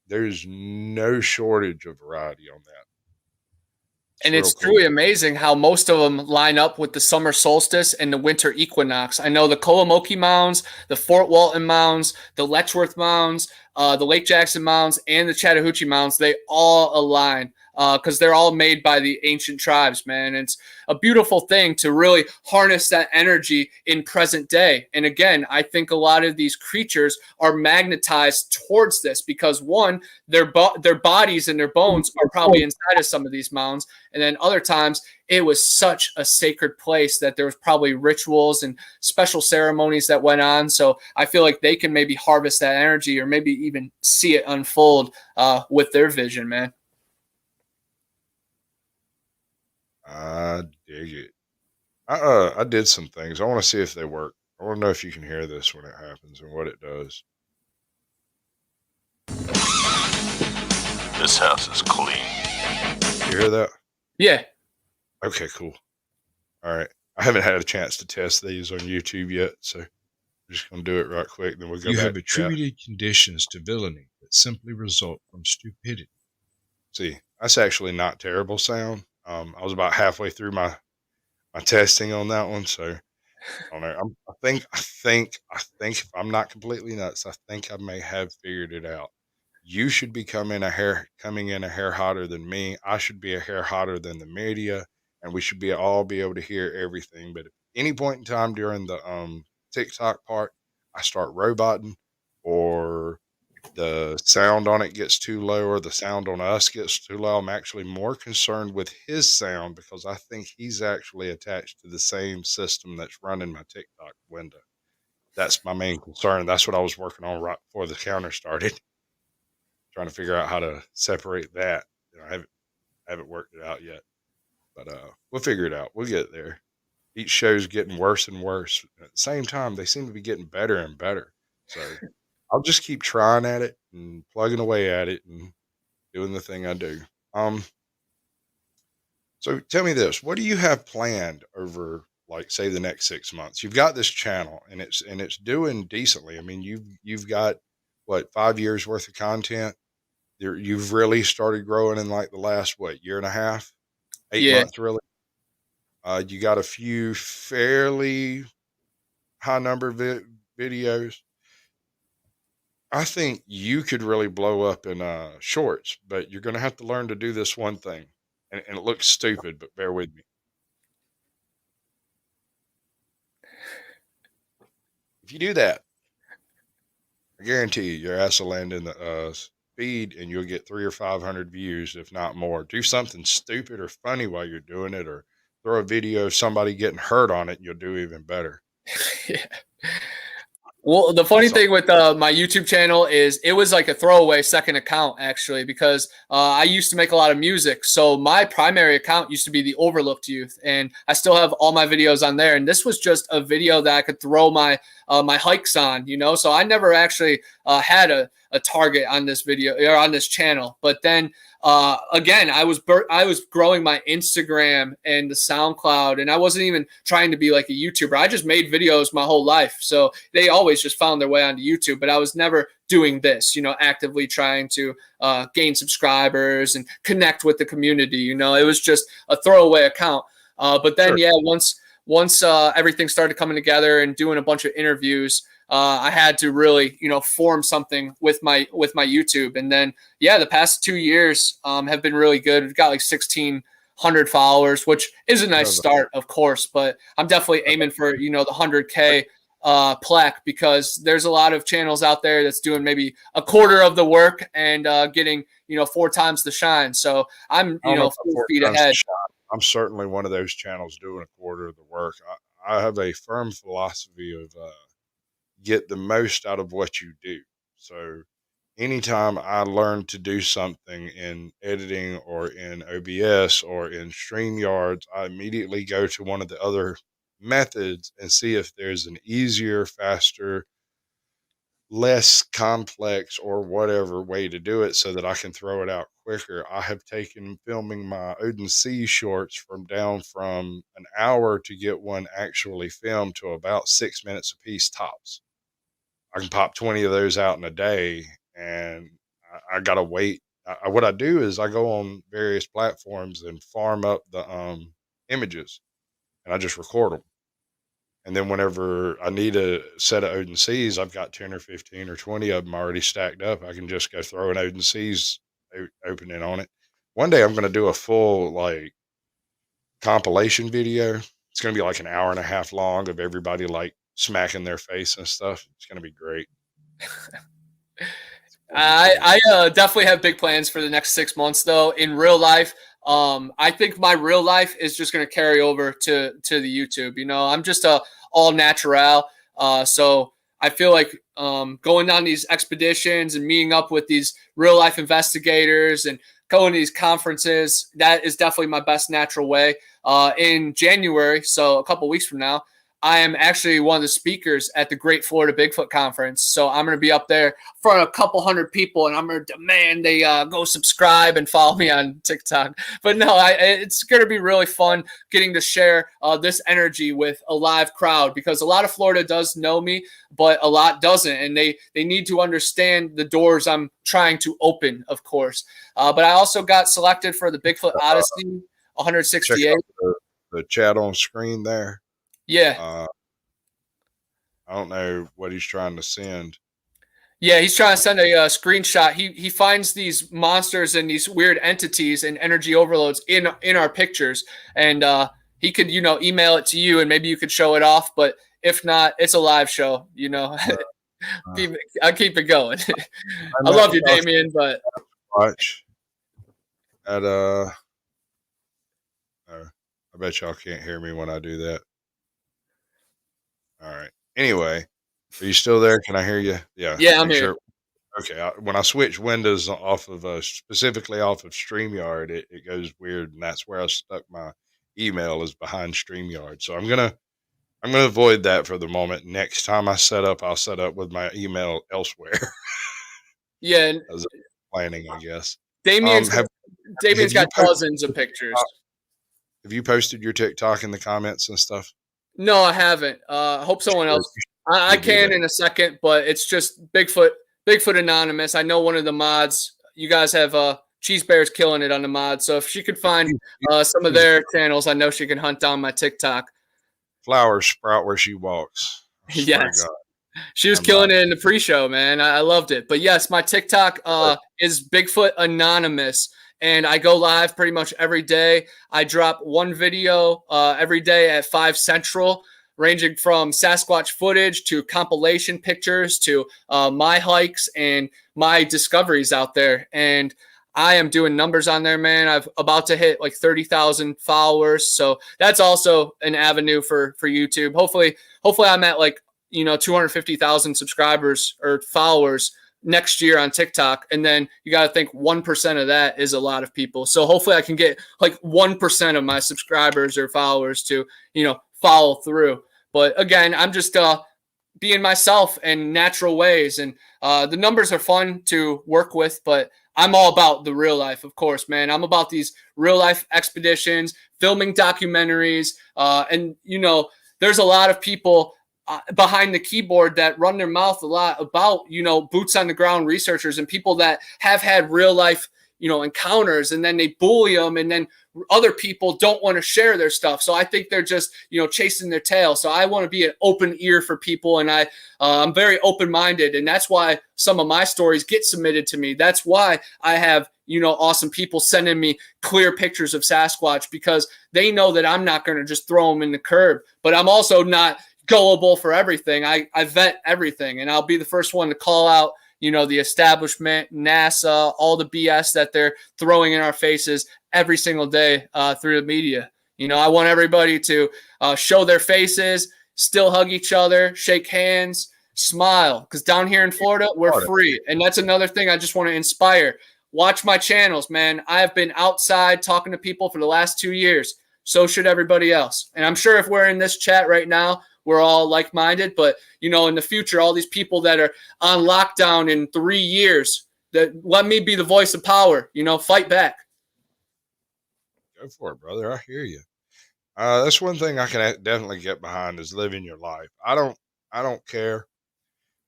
there's no shortage of variety on that. And it's truly amazing how most of them line up with the summer solstice and the winter equinox. I know the Kolomoki Mounds, the Fort Walton Mounds, the Letchworth Mounds, the Lake Jackson Mounds, and the Chattahoochee Mounds, they all align because they're all made by the ancient tribes, man. It's a beautiful thing to really harness that energy in present day. And again, I think a lot of these creatures are magnetized towards this because, one, their bodies and their bones are probably inside of some of these mounds. And then other times it was such a sacred place that there was probably rituals and special ceremonies that went on. So I feel like they can maybe harvest that energy or maybe even see it unfold with their vision, man. I dig it. I did some things. I want to see if they work. I want to know if you can hear this when it happens and what it does. This house is clean. You hear that? Yeah. Okay, cool. All right. I haven't had a chance to test these on YouTube yet, so I'm just going to do it right quick. Then we'll go back. You have attributed conditions to villainy that simply result from stupidity. See, that's actually not terrible sound. I was about halfway through my testing on that one, so I don't know. I think if I'm not completely nuts, I think I may have figured it out. You should be coming in a hair hotter than me. I should be a hair hotter than the media, and we should all be able to hear everything. But at any point in time during the TikTok part, I start roboting, or the sound on it gets too low, or the sound on us gets too low, I'm actually more concerned with his sound because I think he's actually attached to the same system that's running my TikTok window. That's my main concern. That's what I was working on right before the counter started, trying to figure out how to separate that. I haven't worked it out yet, but we'll figure it out. We'll get there. Each show's getting worse and worse. At the same time, they seem to be getting better and better. So I'll just keep trying at it and plugging away at it and doing the thing I do. So tell me this: what do you have planned over, like, say, the next 6 months? You've got this channel, and it's doing decently. I mean, you've got what, 5 years worth of content. You've really started growing in like the last year and a half, 8 months, really. You got a few fairly high number videos. I think you could really blow up in shorts, but you're going to have to learn to do this one thing. And it looks stupid, but bear with me. If you do that, I guarantee you, your ass will land in the feed and you'll get 300 or 500 views, if not more. Do something stupid or funny while you're doing it, or throw a video of somebody getting hurt on it, and you'll do even better. Yeah. Well, the funny thing with my YouTube channel is it was like a throwaway second account, actually, because I used to make a lot of music. So my primary account used to be the Overlooked Youth, and I still have all my videos on there. And this was just a video that I could throw my my hikes on, you know. So I never actually had a target on this video or on this channel. But then again, I was growing my Instagram and the SoundCloud, and I wasn't even trying to be like a YouTuber. I just made videos my whole life, so they always just found their way onto YouTube. But I was never doing this, you know, actively trying to gain subscribers and connect with the community. You know, it was just a throwaway account. But then, yeah, once everything started coming together and doing a bunch of interviews, I had to really, you know, form something with my YouTube. And then, yeah, the past 2 years have been really good. We've got like 1,600 followers, which is a nice start, of course, but I'm definitely aiming for, you know, the 100K plaque, because there's a lot of channels out there that's doing maybe a quarter of the work and getting, you know, 4 times the shine. So I'm, you know, 4 feet ahead. I'm certainly one of those channels doing a quarter of the work. I have a firm philosophy of get the most out of what you do. So anytime I learn to do something in editing or in OBS or in StreamYards, I immediately go to one of the other methods and see if there's an easier, faster, less complex, or whatever way to do it so that I can throw it out quicker. I have taken filming my Odin Sea shorts down from an hour to get one actually filmed to about 6 minutes a piece tops. I can pop 20 of those out in a day, and I got to wait. What I do is I go on various platforms and farm up the images, and I just record them. And then whenever I need a set of Odin Seas, I've got 10 or 15 or 20 of them already stacked up. I can just go throw an Odin Seas opening on it. One day I'm going to do a full like compilation video. It's going to be like an hour and a half long of everybody like smacking their face and stuff. It's going to be great. I definitely have big plans for the next 6 months, though. In real life, I think my real life is just going to carry over to the YouTube. You know, I'm just a all natural. So I feel like going on these expeditions and meeting up with these real life investigators and going to these conferences, that is definitely my best natural way. In January, so a couple weeks from now, I am actually one of the speakers at the Great Florida Bigfoot Conference. So I'm going to be up there in front of a couple hundred people, and I'm going to demand they go subscribe and follow me on TikTok. But no, it's going to be really fun getting to share this energy with a live crowd, because a lot of Florida does know me, but a lot doesn't. And they need to understand the doors I'm trying to open, of course. But I also got selected for the Bigfoot Odyssey Check 168. out the chat on screen there. Yeah. I don't know what he's trying to send. Yeah, he's trying to send a screenshot. He finds these monsters and these weird entities and energy overloads in our pictures, and he could email it to you, and maybe you could show it off. But if not, it's a live show. I'll keep it going. I love you, Damien, but watch at I bet y'all can't hear me when I do that. All right. Anyway, are you still there? Can I hear you? Yeah. Yeah, I'm here. Okay. When I switch windows off of specifically off of StreamYard, it goes weird, and that's where I stuck my email is behind StreamYard. So I'm gonna avoid that for the moment. Next time I set up, I'll set up with my email elsewhere. Yeah, as planning, I guess. Damien's got dozens of pictures. Have you posted your TikTok in the comments and stuff? No, I haven't. I hope someone else. I can in a second, but it's just Bigfoot Anonymous. I know one of the mods. You guys have Cheese Bear's killing it on the mod. So if she could find some of their channels, I know she can hunt down my TikTok. Flowers sprout where she walks. Yes. She was killing it in the pre-show, man. I loved it. But yes, my TikTok is Bigfoot Anonymous, and I go live pretty much every day. I drop one video every day at 5 Central, ranging from Sasquatch footage to compilation pictures to my hikes and my discoveries out there. And I am doing numbers on there, man. I'm about to hit like 30,000 followers. So that's also an avenue for YouTube. Hopefully I'm at like 250,000 subscribers or followers next year on TikTok. And then you got to think 1% of that is a lot of people. So hopefully I can get like 1% of my subscribers or followers to, follow through. But again, I'm just being myself in natural ways. And the numbers are fun to work with, but I'm all about the real life, of course, man. I'm about these real life expeditions, filming documentaries. And there's a lot of people behind the keyboard that run their mouth a lot about, boots on the ground researchers and people that have had real life, encounters, and then they bully them, and then other people don't want to share their stuff. So I think they're just, chasing their tail. So I want to be an open ear for people, and I'm very open-minded, and that's why some of my stories get submitted to me. That's why I have, awesome people sending me clear pictures of Sasquatch, because they know that I'm not going to just throw them in the curb, but I'm also not gullible for everything. I vet everything, and I'll be the first one to call out, the establishment, NASA, all the BS that they're throwing in our faces every single day through the media. I want everybody to show their faces, still hug each other, shake hands, smile, because down here in Florida, we're free. And that's another thing I just want to inspire. Watch my channels, man. I have been outside talking to people for the last 2 years. So should everybody else. And I'm sure if we're in this chat right now, we're all like-minded, but in the future, all these people that are on lockdown in 3 years, that let me be the voice of power, fight back. Go for it, brother. I hear you. That's one thing I can definitely get behind is living your life. I don't care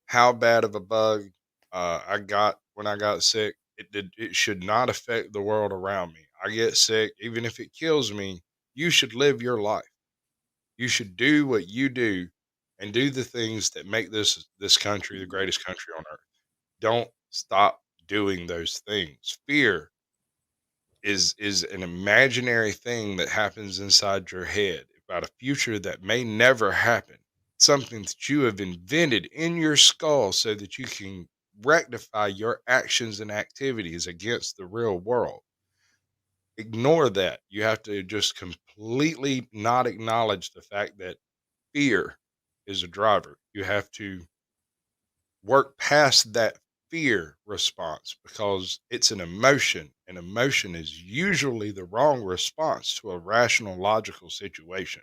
how bad of a bug I got when I got sick. It should not affect the world around me. I get sick, even if it kills me, you should live your life. You should do what you do and do the things that make this country the greatest country on earth. Don't stop doing those things. Fear is an imaginary thing that happens inside your head about a future that may never happen. Something that you have invented in your skull so that you can rectify your actions and activities against the real world. Ignore that. You have to just completely not acknowledge the fact that fear is a driver. You have to work past that fear response because it's an emotion, and emotion is usually the wrong response to a rational, logical situation.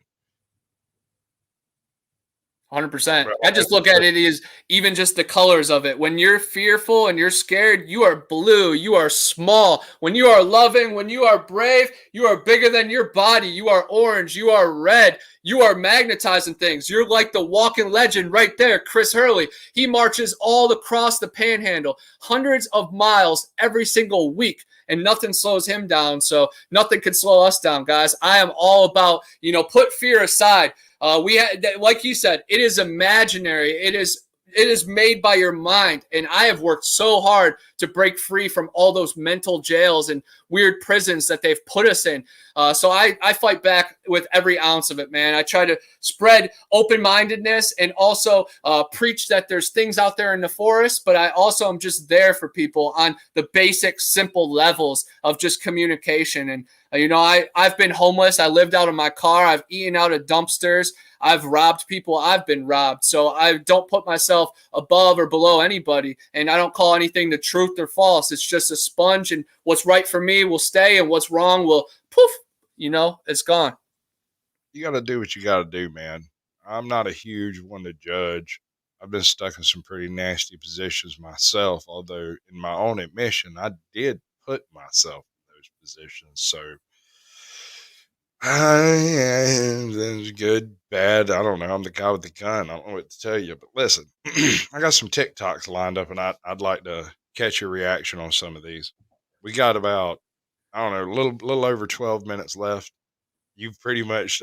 100%. Bro, I just look at it as even just the colors of it. When you're fearful and you're scared, you are blue. You are small. When you are loving, when you are brave, you are bigger than your body. You are orange. You are red. You are magnetizing things. You're like the walking legend right there, Chris Hurley. He marches all across the panhandle, hundreds of miles every single week, and nothing slows him down. So nothing can slow us down, guys. I am all about, put fear aside. Like you said, it is imaginary. It is made by your mind, and I have worked so hard to break free from all those mental jails and weird prisons that they've put us in. So I fight back with every ounce of it, man. I try to spread open-mindedness and also preach that there's things out there in the forest, but I also am just there for people on the basic, simple levels of just communication. And I've been homeless. I lived out of my car. I've eaten out of dumpsters. I've robbed people. I've been robbed. So I don't put myself above or below anybody. And I don't call anything the truth or false. It's just a sponge. And what's right for me will stay. And what's wrong will poof, it's gone. You got to do what you got to do, man. I'm not a huge one to judge. I've been stuck in some pretty nasty positions myself, although in my own admission, I did put myself in those positions. So, it's good, bad. I don't know. I'm the guy with the gun. I don't know what to tell you. But listen, I got some TikToks lined up, and I'd like to catch your reaction on some of these. We got about, I don't know, a little over 12 minutes left. You've pretty much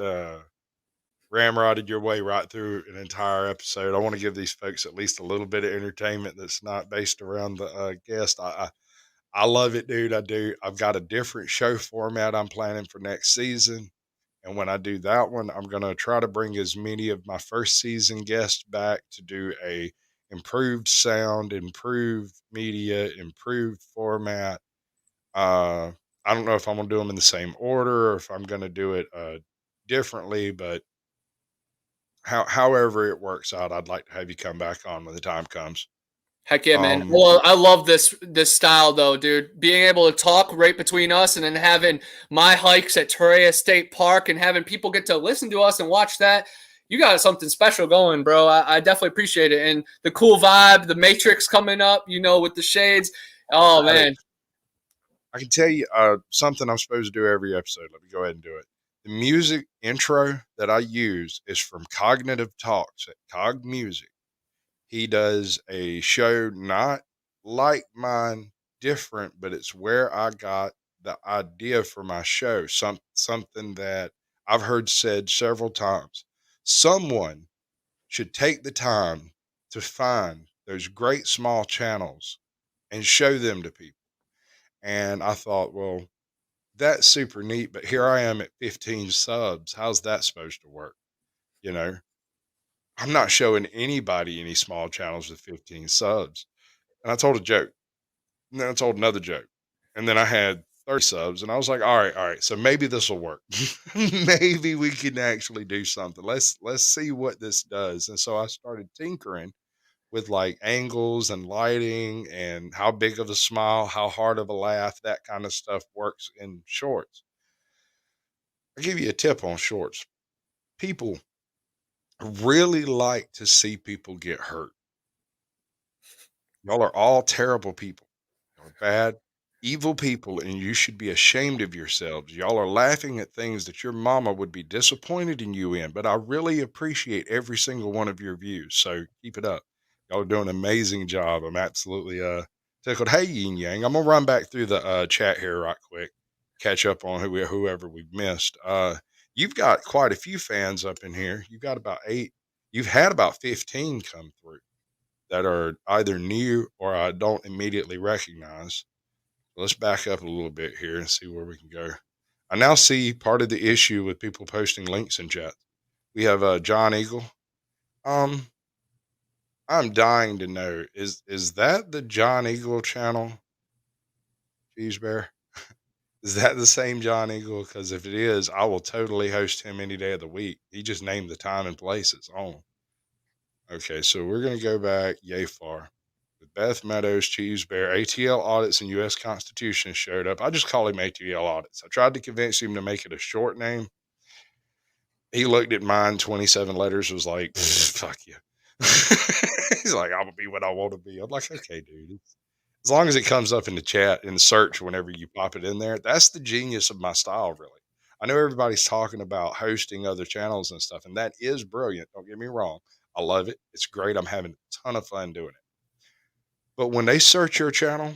ramrodded your way right through an entire episode. I want to give these folks at least a little bit of entertainment that's not based around the guest. I love it, dude. I do. I've got a different show format I'm planning for next season. And when I do that one, I'm going to try to bring as many of my first season guests back to do a improved sound, improved media, improved format. I don't know if I'm going to do them in the same order or if I'm going to do it differently, but however it works out, I'd like to have you come back on when the time comes. Heck yeah, man. Well, I love this style though, dude. Being able to talk right between us and then having my hikes at Torreya State Park and having people get to listen to us and watch that. You got something special going, bro. I definitely appreciate it. And the cool vibe, the Matrix coming up, with the shades. Oh, man. I can tell you something I'm supposed to do every episode. Let me go ahead and do it. The music intro that I use is from Cognitive Talks at Cog Music. He does a show not like mine, different, but it's where I got the idea for my show. Something that I've heard said several times. Someone should take the time to find those great small channels and show them to people. And I thought, well, that's super neat, but here I am at 15 subs. How's that supposed to work? I'm not showing anybody any small channels with 15 subs. And I told a joke. And then I told another joke. And then I had 30 subs. And I was like, all right. So maybe this will work. Maybe we can actually do something. Let's see what this does. And so I started tinkering with like angles and lighting and how big of a smile, how hard of a laugh, that kind of stuff works in shorts. I'll give you a tip on shorts. People really like to see people get hurt. Y'all are all terrible people. Y'all are bad, evil people, and you should be ashamed of yourselves. Y'all are laughing at things that your mama would be disappointed in you in, but I really appreciate every single one of your views. So keep it up. Y'all are doing an amazing job. I'm absolutely tickled. Hey, Yin Yang, I'm gonna run back through the chat here right quick, catch up on whoever we've missed. You've got quite a few fans up in here. You've got about 8. You've had about 15 come through that are either new or I don't immediately recognize. Let's back up a little bit here and see where we can go. I now see part of the issue with people posting links in chat. We have John Eagle. I'm dying to know, is that the John Eagle channel? Cheese Bear? Is that the same John Eagle? Because if it is, I will totally host him any day of the week. He just named the time and place it's on. Okay, so we're going to go back yay far. With Beth Meadows, Cheese Bear, ATL Audits, and U.S. Constitution showed up. I just call him ATL Audits. I tried to convince him to make it a short name. He looked at mine, 27 letters, was like, fuck you. He's like, I'm gonna be what I want to be. I'm like, okay, dude. As long as it comes up in the chat in the search whenever you pop it in there, that's the genius of my style, really. I know everybody's talking about hosting other channels and stuff, and that is brilliant. Don't get me wrong. I love it. It's great. I'm having a ton of fun doing it. But when they search your channel,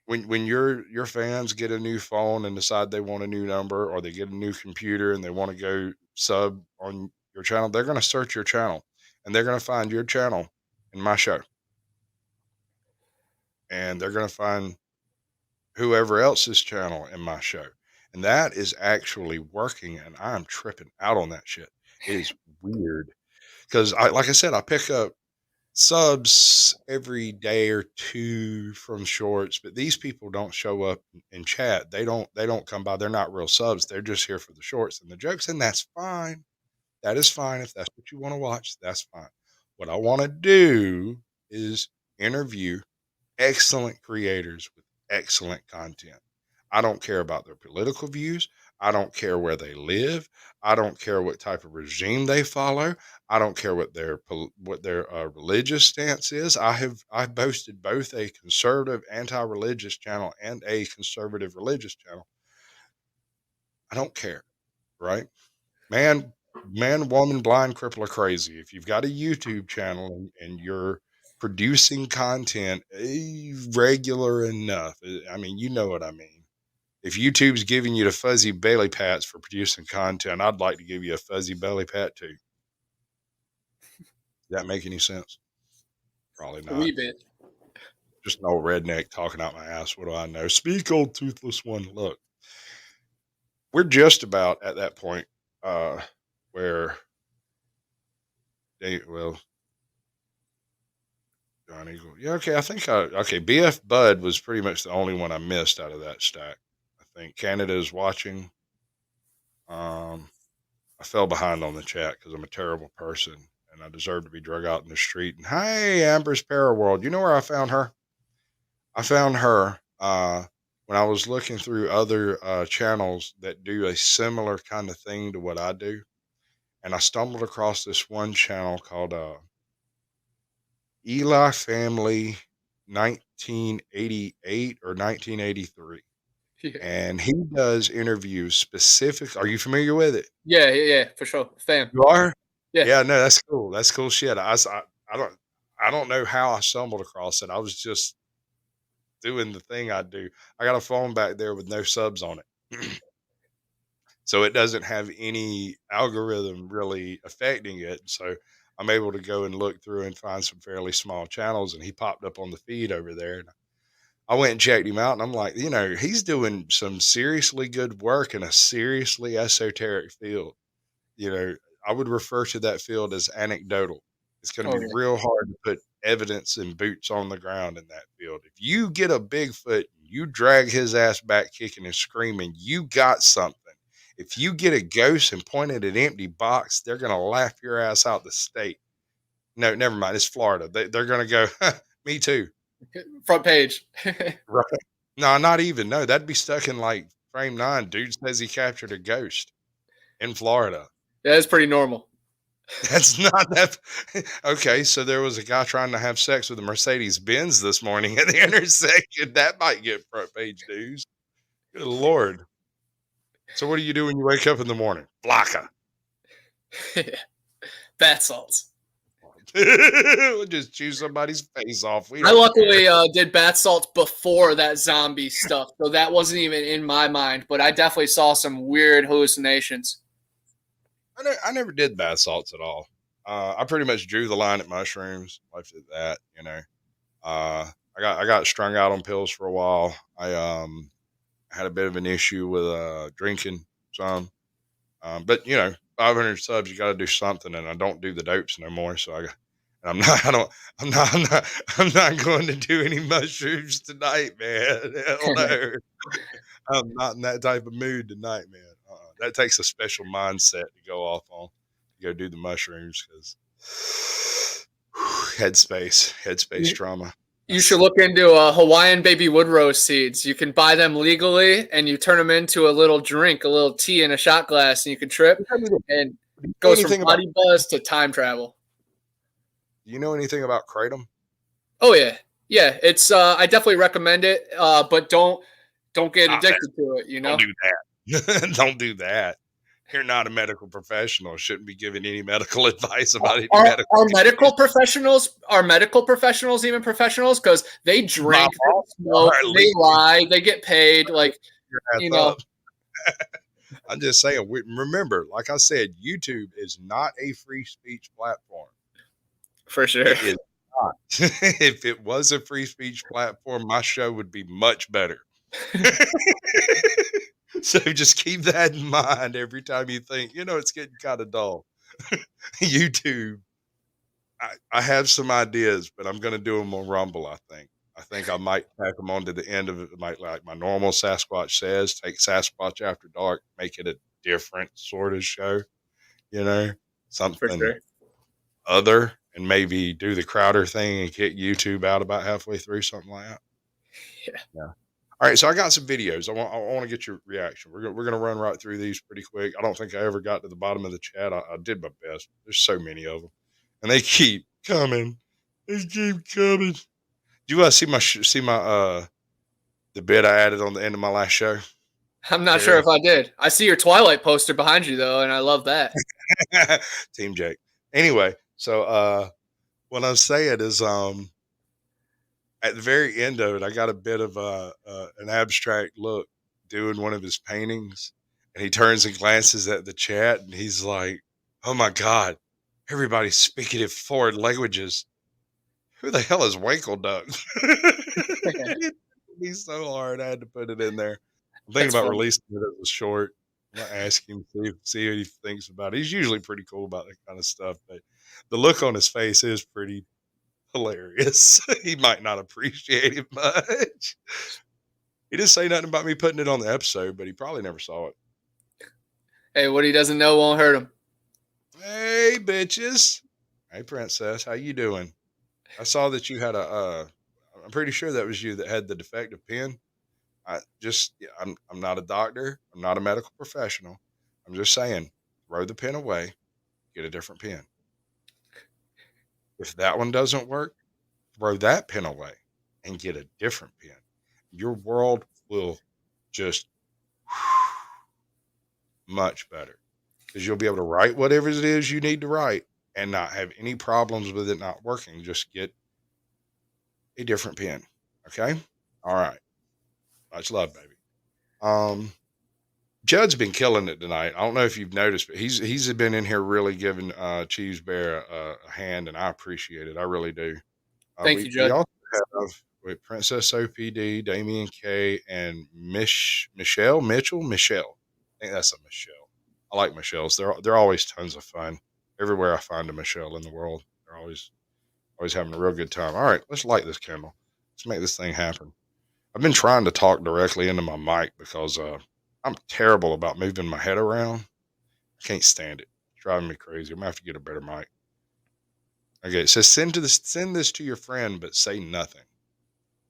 when your fans get a new phone and decide they want a new number, or they get a new computer and they want to go sub on your channel, they're going to search your channel and they're going to find your channel in my show, and they're going to find whoever else's channel in my show. And that is actually working, and I'm tripping out on that shit. It is weird because like I said, I pick up subs every day or two from shorts, but these people don't show up in chat. They don't come by. They're not real subs. They're just here for the shorts and the jokes, and that's fine. That is fine. If that's what you want to watch, that's fine. What I want to do is interview excellent creators with excellent content. I don't care about their political views. I don't care where they live. I don't care what type of regime they follow. I don't care what their religious stance is. I've boasted both a conservative anti-religious channel and a conservative religious channel. I don't care, right? Man, woman, blind, cripple, or crazy. If you've got a YouTube channel and you're producing content regular enough, I mean, you know what I mean. If YouTube's giving you the fuzzy belly pats for producing content, I'd like to give you a fuzzy belly pat too. Does that make any sense? Probably A not. wee bit. Just an old redneck talking out my ass. What do I know? Speak, old toothless one. Look, we're just about at that point where well, John Eagle. Yeah, okay. Okay. BF Bud was pretty much the only one I missed out of that stack. I think Canada is watching. I fell behind on the chat because I'm a terrible person and I deserve to be drug out in the street. And hey, Amber's Paraworld. You know where I found her? I found her when I was looking through other channels that do a similar kind of thing to what I do. And I stumbled across this one channel called Eli Family 1988 or 1983. Yeah. And he does interviews specific. Are you familiar with it? Yeah, for sure. Fan. You are? Yeah. Yeah, no, that's cool. That's cool shit. I don't know how I stumbled across it. I was just doing the thing I do. I got a phone back there with no subs on it. So it doesn't have any algorithm really affecting it. So I'm able to go and look through and find some fairly small channels, and he popped up on the feed over there. And I went and checked him out, and I'm like, he's doing some seriously good work in a seriously esoteric field. I would refer to that field as anecdotal. It's going to be real hard to put evidence and boots on the ground in that field. If you get a Bigfoot, you drag his ass back kicking and screaming, you got something. If you get a ghost and point at an empty box, they're going to laugh your ass out the state. No, never mind. It's Florida. They're going to go, me too. Front page. Right. No, not even. No, that'd be stuck in like frame 9. Dude says he captured a ghost in Florida. Yeah, that's pretty normal. That's not that. Okay, so there was a guy trying to have sex with a Mercedes Benz this morning at the intersection. That might get front page news. Good Lord. So what do you do when you wake up in the morning? Blocka. Bath salts. We'll just chew somebody's face off. I luckily did bath salts before that zombie stuff, so that wasn't even in my mind. But I definitely saw some weird hallucinations. I never did bath salts at all. I pretty much drew the line at mushrooms. Left it at that. I got strung out on pills for a while. I had a bit of an issue with drinking some. But 500 subs, you got to do something, and I don't do the dopes no more. So I'm not going to do any mushrooms tonight, man. Hell no. I'm not in that type of mood tonight, man. That takes a special mindset to go off on, to go do the mushrooms, because headspace trauma. You should look into Hawaiian baby wood rose seeds. You can buy them legally, and you turn them into a little drink, a little tea in a shot glass, and you can trip, and Do you know goes from anything about? body buzz to time travel. Do you know anything about kratom? Oh yeah, yeah. It's I definitely recommend it, but don't get addicted to it. You know. Don't do that. Don't do that. You're not a medical professional. Shouldn't be giving any medical advice about any medical. Are medical professionals even professionals? Because they drink, they smoke, they lie, they get paid. Like, you know. I'm just saying. Remember, like I said, YouTube is not a free speech platform. For sure. It is not. If it was a free speech platform, my show would be much better. So just keep that in mind every time you think, it's getting kind of dull. YouTube, I have some ideas, but I'm going to do them on Rumble, I think. I think I might tack them on to the end of it, like my normal Sasquatch says, take Sasquatch After Dark, make it a different sort of show, something other, and maybe do the Crowder thing and get YouTube out about halfway through, something like that. Yeah. All right, so I got some videos. I want to get your reaction. We're gonna run right through these pretty quick. I don't think I ever got to the bottom of the chat. I did my best. There's so many of them, and they keep coming. They keep coming. Do you see my the bit I added on the end of my last show? I'm not sure if I did. I see your Twilight poster behind you though, and I love that. Team Jake. Anyway, so what I'm saying is at the very end of it, I got a bit of an abstract look doing one of his paintings, and he turns and glances at the chat, and he's like, "Oh my God, everybody's speaking in foreign languages. Who the hell is Winkle Duck?" He's so hard. I had to put it in there. I'm thinking about releasing it as a short. I'm gonna ask him see what he thinks about it. He's usually pretty cool about that kind of stuff, but the look on his face is pretty hilarious. He might not appreciate it much. He didn't say nothing about me putting it on the episode, but he probably never saw it. Hey, what he doesn't know won't hurt him. Hey, bitches. Hey, princess. How you doing? I saw that you had I'm pretty sure that was you that had the defective pen. I'm not a doctor. I'm not a medical professional. I'm just saying, throw the pen away, get a different pen. If that one doesn't work, throw that pen away and get a different pen. Your world will just much better because you'll be able to write whatever it is you need to write and not have any problems with it not working. Just get a different pen. Okay. All right. Much love, baby. Judd's been killing it tonight. I don't know if you've noticed, but he's been in here really giving Cheese Bear a hand, and I appreciate it. I really do. Thank you, Judd. We also have with Princess OPD, Damien K, and Michelle. I think that's a Michelle. I like Michelles. They're always tons of fun. Everywhere I find a Michelle in the world, they're always having a real good time. All right, let's light this candle. Let's make this thing happen. I've been trying to talk directly into my mic because I'm terrible about moving my head around. I can't stand it. It's driving me crazy. I'm gonna have to get a better mic. Okay, it says send this to your friend, but say nothing.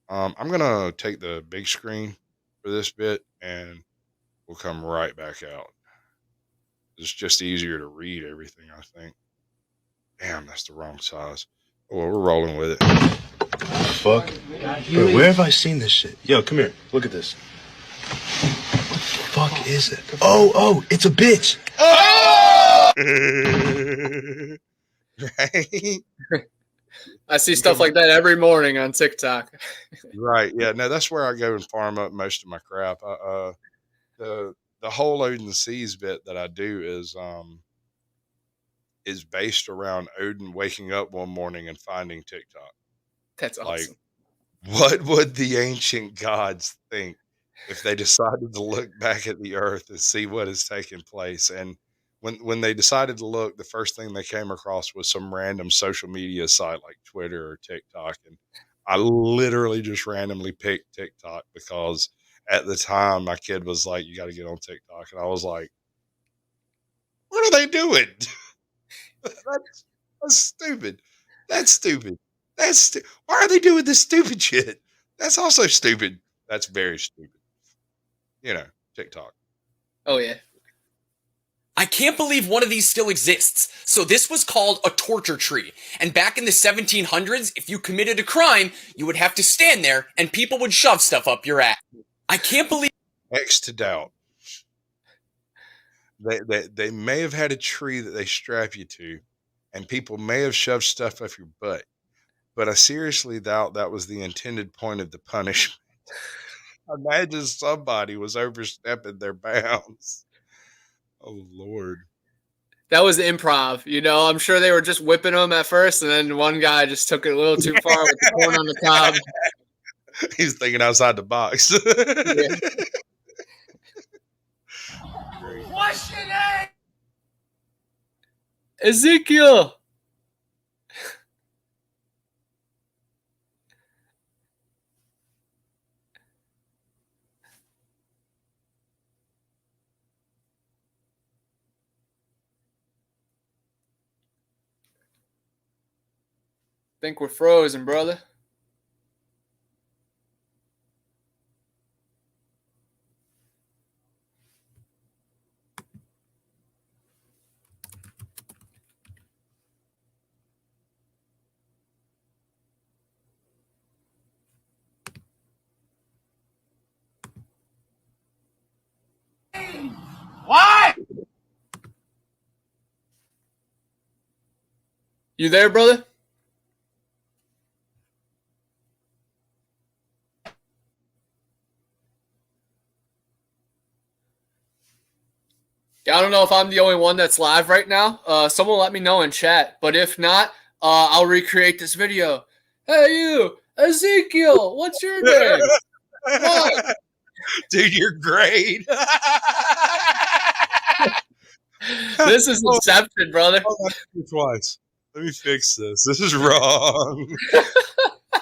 I'm gonna take the big screen for this bit, and we'll come right back out. It's just easier to read everything, I think. Damn, that's the wrong size. Oh, well, we're rolling with it. Fuck. Bro, where have I seen this shit? Yo, come here. Look at this. What the fuck is it? Oh, it's a bitch. Oh! Right? I see stuff like that every morning on TikTok. Right. Yeah. No, that's where I go and farm up most of my crap. The whole Odin Seas bit that I do is based around Odin waking up one morning and finding TikTok. That's awesome. Like, what would the ancient gods think if they decided to look back at the earth and see what is taking place? And when they decided to look, the first thing they came across was some random social media site like Twitter or TikTok. And I literally just randomly picked TikTok because at the time my kid was like, "You got to get on TikTok." And I was like, "What are they doing?" That's stupid. That's stupid. Why are they doing this stupid shit? That's also stupid. That's very stupid. You know, TikTok. Oh yeah. I can't believe one of these still exists. So this was called a torture tree. And back in the 1700s, if you committed a crime, you would have to stand there and people would shove stuff up your ass. I can't believe... X to doubt. They may have had a tree that they strap you to, and people may have shoved stuff up your butt. But I seriously doubt that was the intended point of the punishment. Imagine somebody was overstepping their bounds. Oh, Lord. That was improv, you know. I'm sure they were just whipping them at first, and then one guy just took it a little too far with the corn on the cob. He's thinking outside the box. Yeah. What's your name? Ezekiel. Think we're frozen, brother. Why? You there, brother? Yeah, I don't know if I'm the only one that's live right now. Someone let me know in chat. But if not, I'll recreate this video. Hey, you, Ezekiel, what's your name? What? Dude, you're great. This is Inception, brother. Twice. Let me fix this. This is wrong. I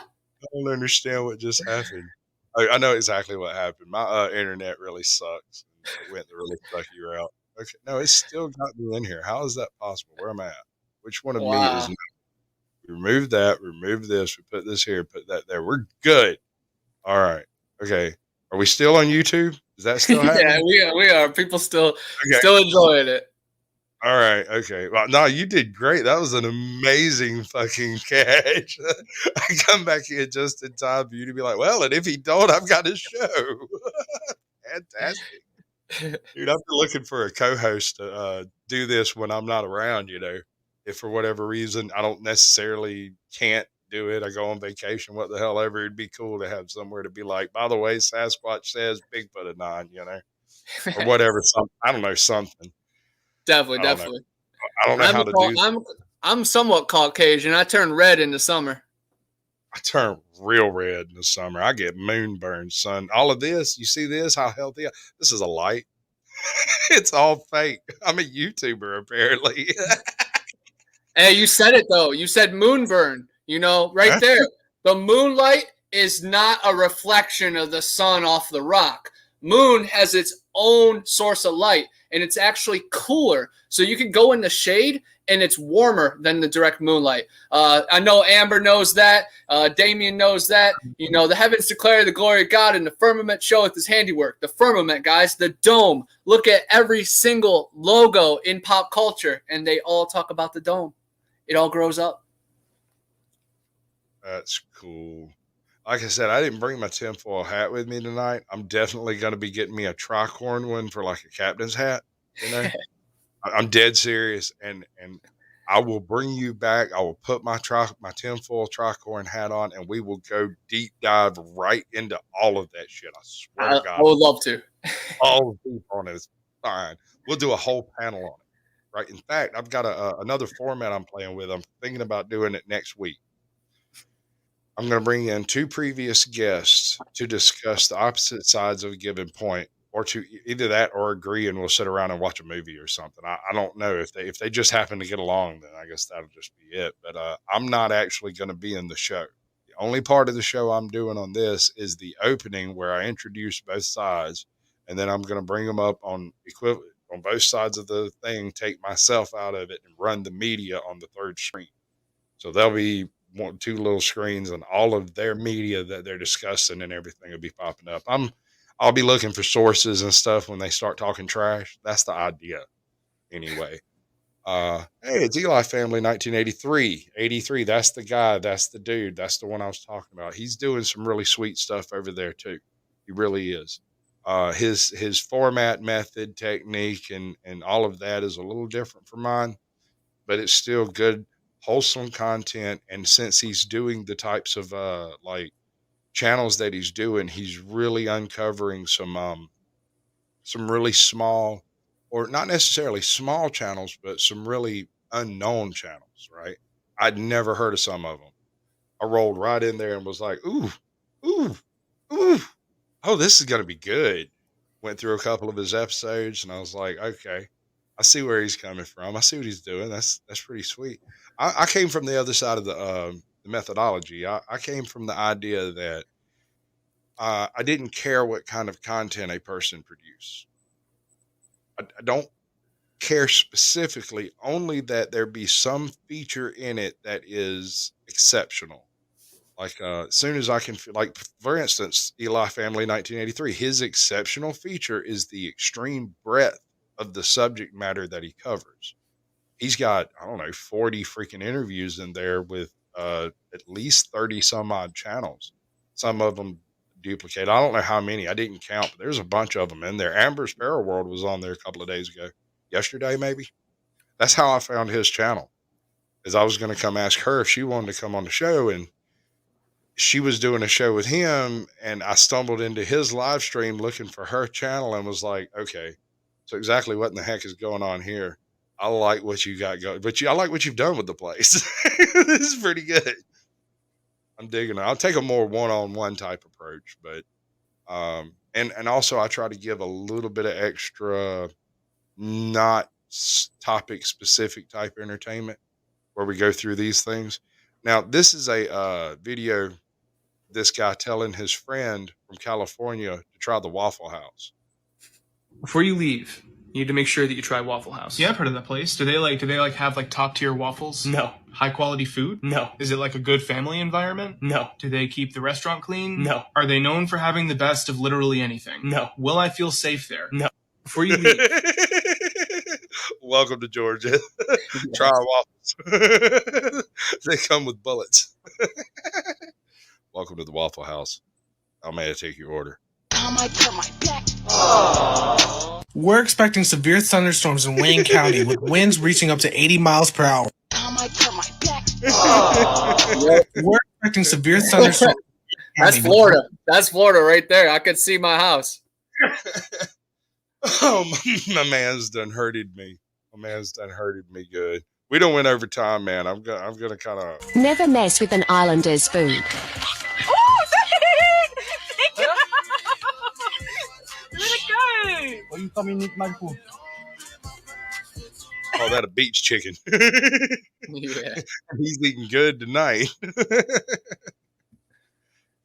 don't understand what just happened. I know exactly what happened. My internet really sucks. It went the really sucky route. Okay, no, it's still got me in here. How is that possible? Where am I at? Which one of me is? Remove that. Remove this. We put this here. Put that there. We're good. All right. Okay. Are we still on YouTube? Is that still happening? Yeah, we are. People still enjoying it. All right. Okay. Well, no, you did great. That was an amazing fucking catch. I come back here just in time for you to be like, well, and if he don't, I've got a show. Fantastic. Dude, I've been looking for a co-host to do this when I'm not around, you know. If for whatever reason I don't necessarily can't do it, I go on vacation, what the hell ever, it'd be cool to have somewhere to be like, by the way, Sasquatch says Bigfoot Anon, you know, or whatever. I don't know, something. Definitely. I don't know how to do. I'm somewhat Caucasian. I turn red in the summer. I turn real red in the summer. I get moonburn, son. All of this, you see this? How healthy? This is a light. It's all fake. I'm a YouTuber, apparently. Hey, you said it though. You said moonburn. You know, right there. The moonlight is not a reflection of the sun off the rock. Moon has its own source of light, and it's actually cooler. So you can go in the shade, and it's warmer than the direct moonlight. I know Amber knows that. Damien knows that. You know, the heavens declare the glory of God, and the firmament showeth his handiwork. The firmament, guys, the dome. Look at every single logo in pop culture, and they all talk about the dome. It all grows up. That's cool. Like I said, I didn't bring my tinfoil hat with me tonight. I'm definitely going to be getting me a tricorn one for like a captain's hat. You know, I'm dead serious, and I will bring you back. I will put my tinfoil tricorn hat on, and we will go deep dive right into all of that shit. I swear to God, I would love to. all deep on it is fine. We'll do a whole panel on it. Right. In fact, I've got another format I'm playing with. I'm thinking about doing it next week. I'm going to bring in 2 previous guests to discuss the opposite sides of a given point, or to either that or agree, and we'll sit around and watch a movie or something. I don't know if they just happen to get along, then I guess that'll just be it. But I'm not actually going to be in the show. The only part of the show I'm doing on this is the opening where I introduce both sides, and then I'm going to bring them up on both sides of the thing, take myself out of it, and run the media on the third screen. So there'll be two little screens, and all of their media that they're discussing and everything will be popping up. I'll be looking for sources and stuff when they start talking trash. That's the idea, anyway. Hey, it's Eli Family 1983. 83. That's the guy. That's the dude. That's the one I was talking about. He's doing some really sweet stuff over there too. He really is. His format, method, technique, and all of that is a little different from mine, but it's still good, wholesome content. And since he's doing the types of like channels that he's doing, he's really uncovering some really small, or not necessarily small channels, but some really unknown channels, right? I'd never heard of some of them. I rolled right in there and was like, ooh, ooh, ooh, oh, this is going to be good. Went through a couple of his episodes and I was like, okay, I see where he's coming from. I see what he's doing. That's pretty sweet. I came from the other side of the methodology. I came from the idea that I didn't care what kind of content a person produced. I don't care specifically, only that there be some feature in it that is exceptional. Like as soon as I can, like for instance, Eli Family 1983, his exceptional feature is the extreme breadth of the subject matter that he covers. He's got, I don't know, 40 freaking interviews in there with at least 30 some odd channels. Some of them duplicate. I don't know how many. I didn't count, but there's a bunch of them in there. Amber's Sparrow World was on there a couple of days ago. Yesterday, maybe. That's how I found his channel. Is I was going to come ask her if she wanted to come on the show, and she was doing a show with him, and I stumbled into his live stream looking for her channel and was like, okay, so exactly what in the heck is going on here? I like what you got going, but I like what you've done with the place. This is pretty good. I'm digging it. I'll take a more one-on-one type approach, but and also I try to give a little bit of extra, not topic specific type entertainment where we go through these things. Now, this is a video. This guy telling his friend from California to try the Waffle House. Before you leave, you need to make sure that you try Waffle House. Yeah, I've heard of that place. Do they have like top tier waffles? No. High quality food? No. Is it like a good family environment? No. Do they keep the restaurant clean? No. Are they known for having the best of literally anything? No. Will I feel safe there? No. Before you leave. Welcome to Georgia. Try waffles. They come with bullets. Welcome to the Waffle House. How may I take your order? We're expecting severe thunderstorms in Wayne County with winds reaching up to 80 miles per hour. We're expecting severe thunderstorms. That's Florida. That's Florida right there. I could see my house. Oh, my man's done hurted me. My man's done hurted me good. We don't win overtime, man. I'm gonna kind of Never mess with an islander's food. Why you coming eat my food? call that a beach chicken. Yeah. He's eating good tonight.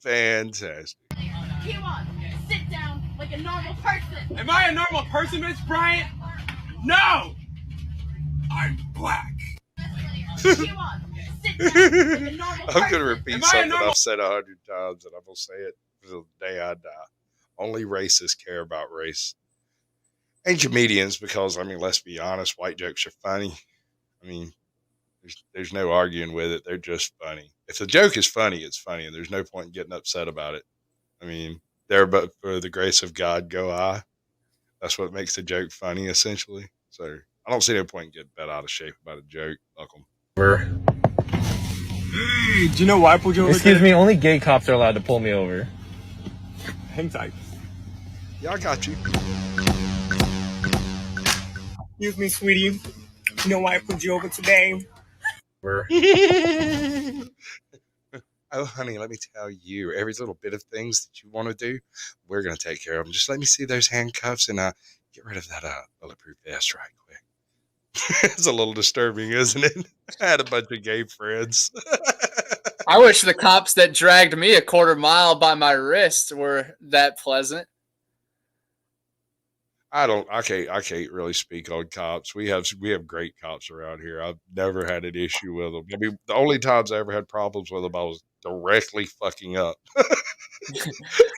Fantastic. Kiwan, sit down like a normal person. Am I a normal person, Miss Bryant? No! I'm black. Kiwan, sit down like a normal person. I'm going to repeat something I've said 100 times, and I will say it until the day I die. Only racists care about race. And comedians, because, I mean, let's be honest, white jokes are funny. I mean, there's no arguing with it. They're just funny. If the joke is funny, it's funny, and there's no point in getting upset about it. I mean, there but for the grace of God go I. That's what makes the joke funny, essentially. So I don't see no point in getting bent out of shape about a joke. Fuck 'em. Hey, do you know why I pulled you over? Excuse me, only gay cops are allowed to pull me over. Hang tight. Yeah, I got you. Excuse me, sweetie. You know why I pulled you over today? Oh, honey, let me tell you, every little bit of things that you want to do, we're going to take care of them. Just let me see those handcuffs and get rid of that bulletproof vest right quick. It's a little disturbing, isn't it? I had a bunch of gay friends. I wish the cops that dragged me a quarter mile by my wrist were that pleasant. I can't really speak on cops. We have great cops around here. I've never had an issue with them. I mean, the only times I ever had problems with them, I was directly fucking up.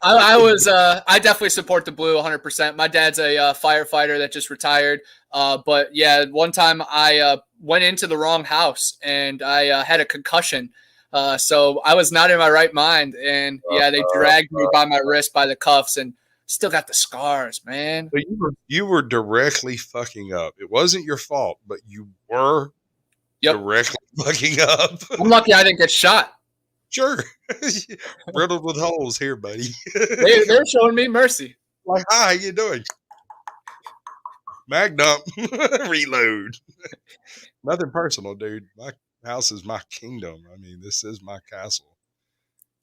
I definitely support the blue 100%. My dad's a firefighter that just retired. But yeah, one time I went into the wrong house and I had a concussion. So I was not in my right mind. And yeah, they dragged me by my wrist by the cuffs and still got the scars, man. So you were directly fucking up. It wasn't your fault, but you were directly fucking up. I'm lucky I didn't get shot. Sure. Riddled with holes here, buddy. They're showing me mercy. Like, hi, how you doing? Mag dump. Reload. Nothing personal, dude. My house is my kingdom. I mean, this is my castle.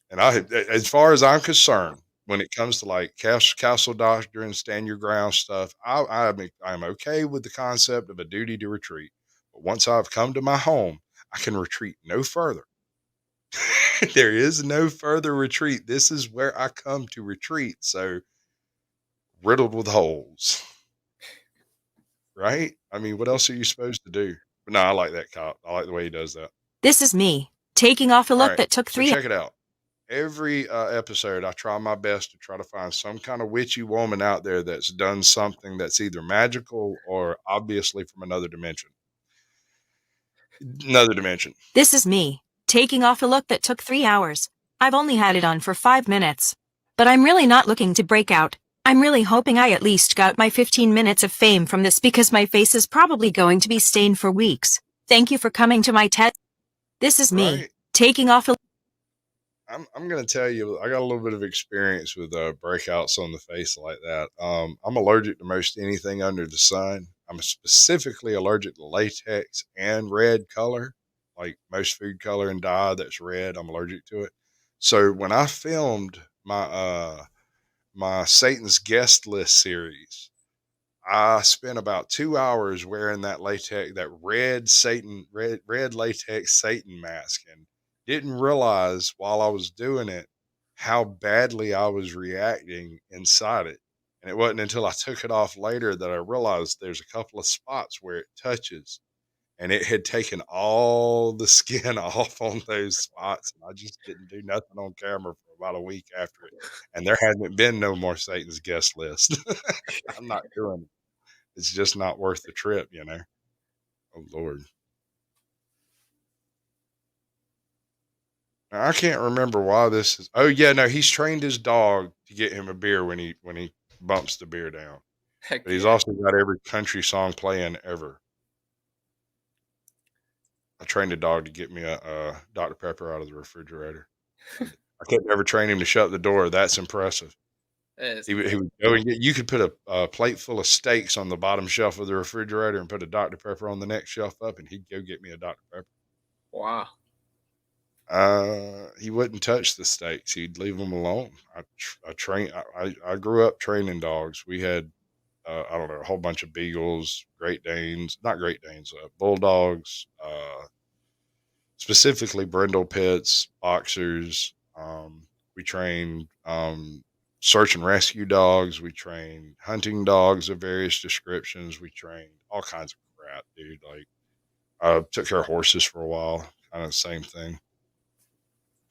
And as far as I'm concerned, when it comes to like castle doctrine, stand your ground stuff, I'm okay with the concept of a duty to retreat. But once I've come to my home, I can retreat no further. There is no further retreat. This is where I come to retreat. So riddled with holes. Right? I mean, what else are you supposed to do? But no, I like that cop. I like the way he does that. This is me, taking off a look that took 3 check it out. Every episode, I try my best to try to find some kind of witchy woman out there that's done something that's either magical or obviously from another dimension. This is me, taking off a look that took 3 hours. I've only had it on for 5 minutes. But I'm really not looking to break out. I'm really hoping I at least got my 15 minutes of fame from this because my face is probably going to be stained for weeks. Thank you for coming to my TED. This is me, taking off a... I'm going to tell you, I got a little bit of experience with breakouts on the face like that. I'm allergic to most anything under the sun. I'm specifically allergic to latex and red color, like most food color and dye that's red. I'm allergic to it. So when I filmed my my Satan's Guest List series, I spent about 2 hours wearing that latex, that red latex Satan mask, and didn't realize while I was doing it how badly I was reacting inside it. And it wasn't until I took it off later that I realized there's a couple of spots where it touches, and it had taken all the skin off on those spots. And I just didn't do nothing on camera for about a week after it. And there hasn't been no more Satan's Guest List. I'm not doing it. It's just not worth the trip, you know. Oh Lord. Now, I can't remember why this is. Oh yeah, no, he's trained his dog to get him a beer when he bumps the beer down. Heck But he's also got every country song playing ever. I trained a dog to get me a Dr. Pepper out of the refrigerator. I could never train him to shut the door. That's impressive. He would go and get. You could put a plate full of steaks on the bottom shelf of the refrigerator and put a Dr. Pepper on the next shelf up, and he'd go get me a Dr. Pepper. Wow. He wouldn't touch the steaks. He'd leave them alone. I grew up training dogs. We had, I don't know, a whole bunch of beagles, bulldogs, specifically brindle pits, boxers. We trained, search and rescue dogs. We trained hunting dogs of various descriptions. We trained all kinds of crap, dude. Like, I took care of horses for a while. Kind of the same thing.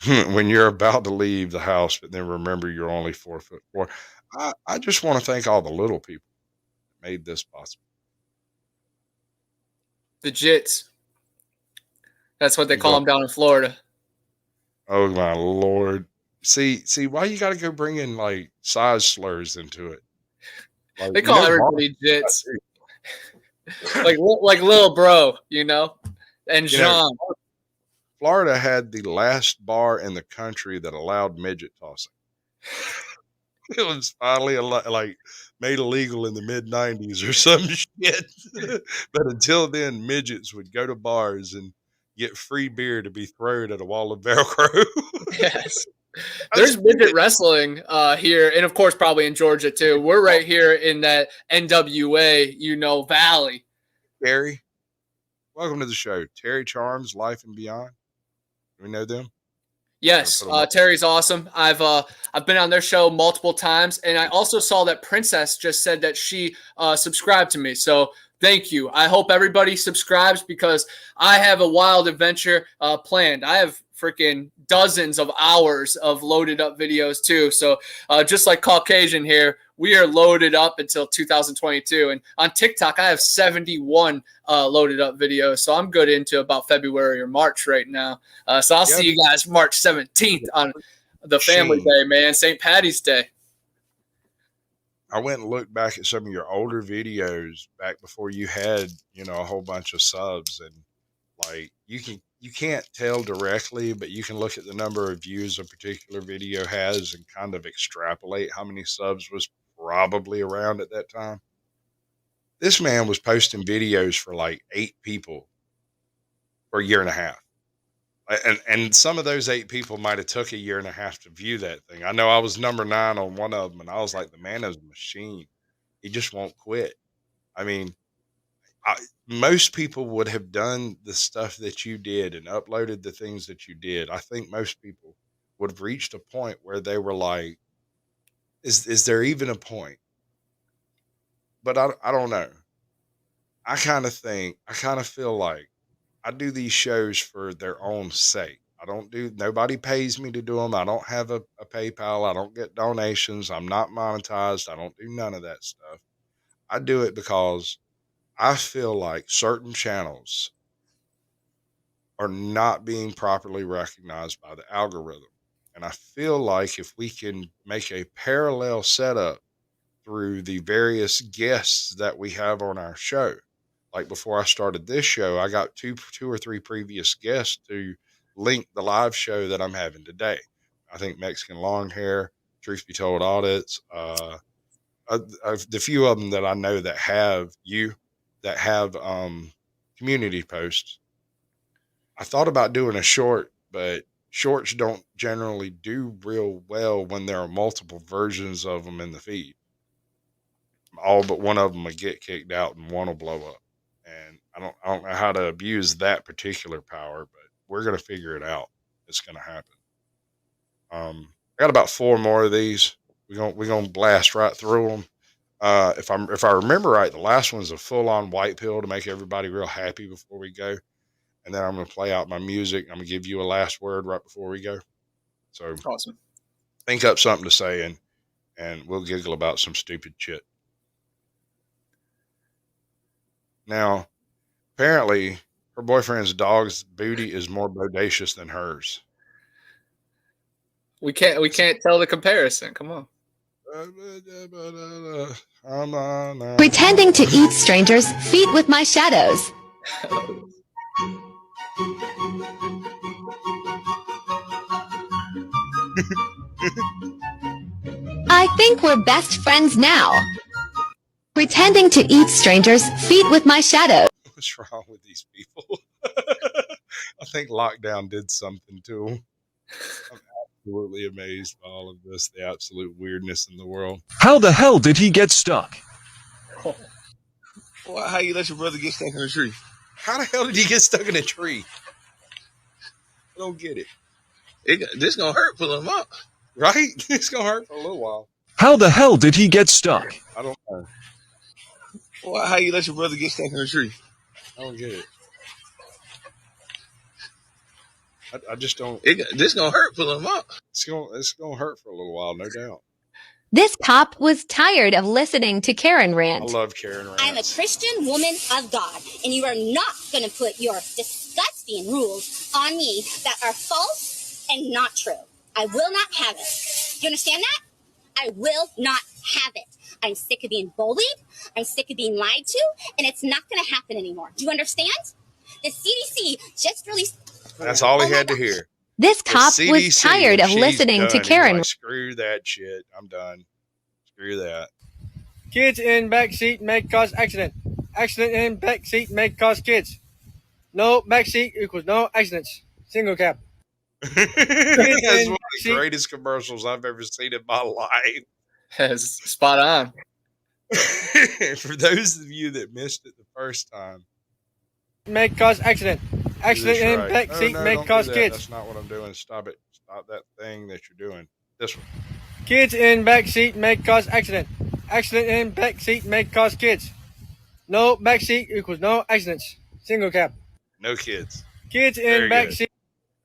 When you're about to leave the house, but then remember you're only 4'4". I just want to thank all the little people that made this possible. The Jits. That's what they call them down in Florida. Oh my Lord. See, why you got to go bring in like size slurs into it? Like, they call everybody Jits. like little bro, you know? And Jean. Florida had the last bar in the country that allowed midget tossing. It was finally made illegal in the mid-90s or some shit. But until then, midgets would go to bars and get free beer to be thrown at a wall of Velcro. Yes. There's midget wrestling here, and of course probably in Georgia too. We're right here in that NWA, valley. Terry, welcome to the show. Terry Charms, Life and Beyond. Do we know them? Yes, Terry's awesome. I've been on their show multiple times, and I also saw that Princess just said that she subscribed to me. So thank you. I hope everybody subscribes because I have a wild adventure planned. I have freaking dozens of hours of loaded up videos too. So just like Caucasian here, we are loaded up until 2022. And on TikTok, I have 71 loaded up videos. So I'm good into about February or March right now. So I'll see you guys March 17th on the Family Day, man, St. Patty's Day. I went and looked back at some of your older videos back before you had, you know, a whole bunch of subs, and like you can't tell directly, but you can look at the number of views a particular video has and kind of extrapolate how many subs was probably around at that time. This man was posting videos for like 8 people for a year and a half. And some of those 8 people might have took a year and a half to view that thing. I know I was number 9 on one of them, and I was like, the man is a machine. He just won't quit. I mean, most people would have done the stuff that you did and uploaded the things that you did. I think most people would have reached a point where they were like, is there even a point? But I don't know. I kind of feel like I do these shows for their own sake. Nobody pays me to do them. I don't have a PayPal. I don't get donations. I'm not monetized. I don't do none of that stuff. I do it because I feel like certain channels are not being properly recognized by the algorithm. And I feel like if we can make a parallel setup through the various guests that we have on our show, like before I started this show, I got two or three previous guests to link the live show that I'm having today. I think Mexican Long Hair, Truth Be Told Audits, the few of them that I know that have community posts. I thought about doing a short, but shorts don't generally do real well when there are multiple versions of them in the feed. All but one of them will get kicked out and one will blow up. And I don't know how to abuse that particular power, but we're going to figure it out. It's going to happen. I got about 4 more of these. We're going to blast right through them. If I remember right, the last one's a full-on white pill to make everybody real happy before we go. And then I'm going to play out my music. I'm going to give you a last word right before we go. So awesome. Think up something to say and we'll giggle about some stupid shit. Now, apparently, her boyfriend's dog's booty is more bodacious than hers. We can't tell the comparison. Come on. Pretending to eat strangers' feet with my shadows. I think we're best friends now. Pretending to eat strangers' feet with my shadow. What's wrong with these people? I think lockdown did something to them. I'm absolutely amazed by all of this, the absolute weirdness in the world. How the hell did he get stuck? Well, how you let your brother get stuck in a tree? How the hell did he get stuck in a tree? I don't get it. This gonna hurt pulling him up. Right? It's gonna hurt for a little while. How the hell did he get stuck? I don't know. Well, how you let your brother get stuck in a tree? I don't get it. I just don't. This gonna hurt pulling him up. It's gonna hurt for a little while, no doubt. This cop was tired of listening to Karen rant. I love Karen rant. I'm a Christian woman of God, and you are not going to put your disgusting rules on me that are false and not true. I will not have it. You understand that? I will not have it. I'm sick of being bullied. I'm sick of being lied to, and it's not going to happen anymore. Do you understand? The CDC just released... That's all he had to hear. This cop was tired of listening to Karen. Like, screw that shit. I'm done. Screw that. Kids in back seat may cause accident. Accident in back seat may cause kids. No back seat equals no accidents. Single cap. That's one of the greatest commercials I've ever seen in my life. That's spot on. For those of you that missed it the first time. May cause accident. Accident in back seat may cause kids. That's not what I'm doing. Stop it. Not that thing that you're doing. This one. Kids in back seat may cause accident. Accident in back seat may cause kids. No back seat equals no accidents. Single cap. No kids. Kids in Very back good. seat.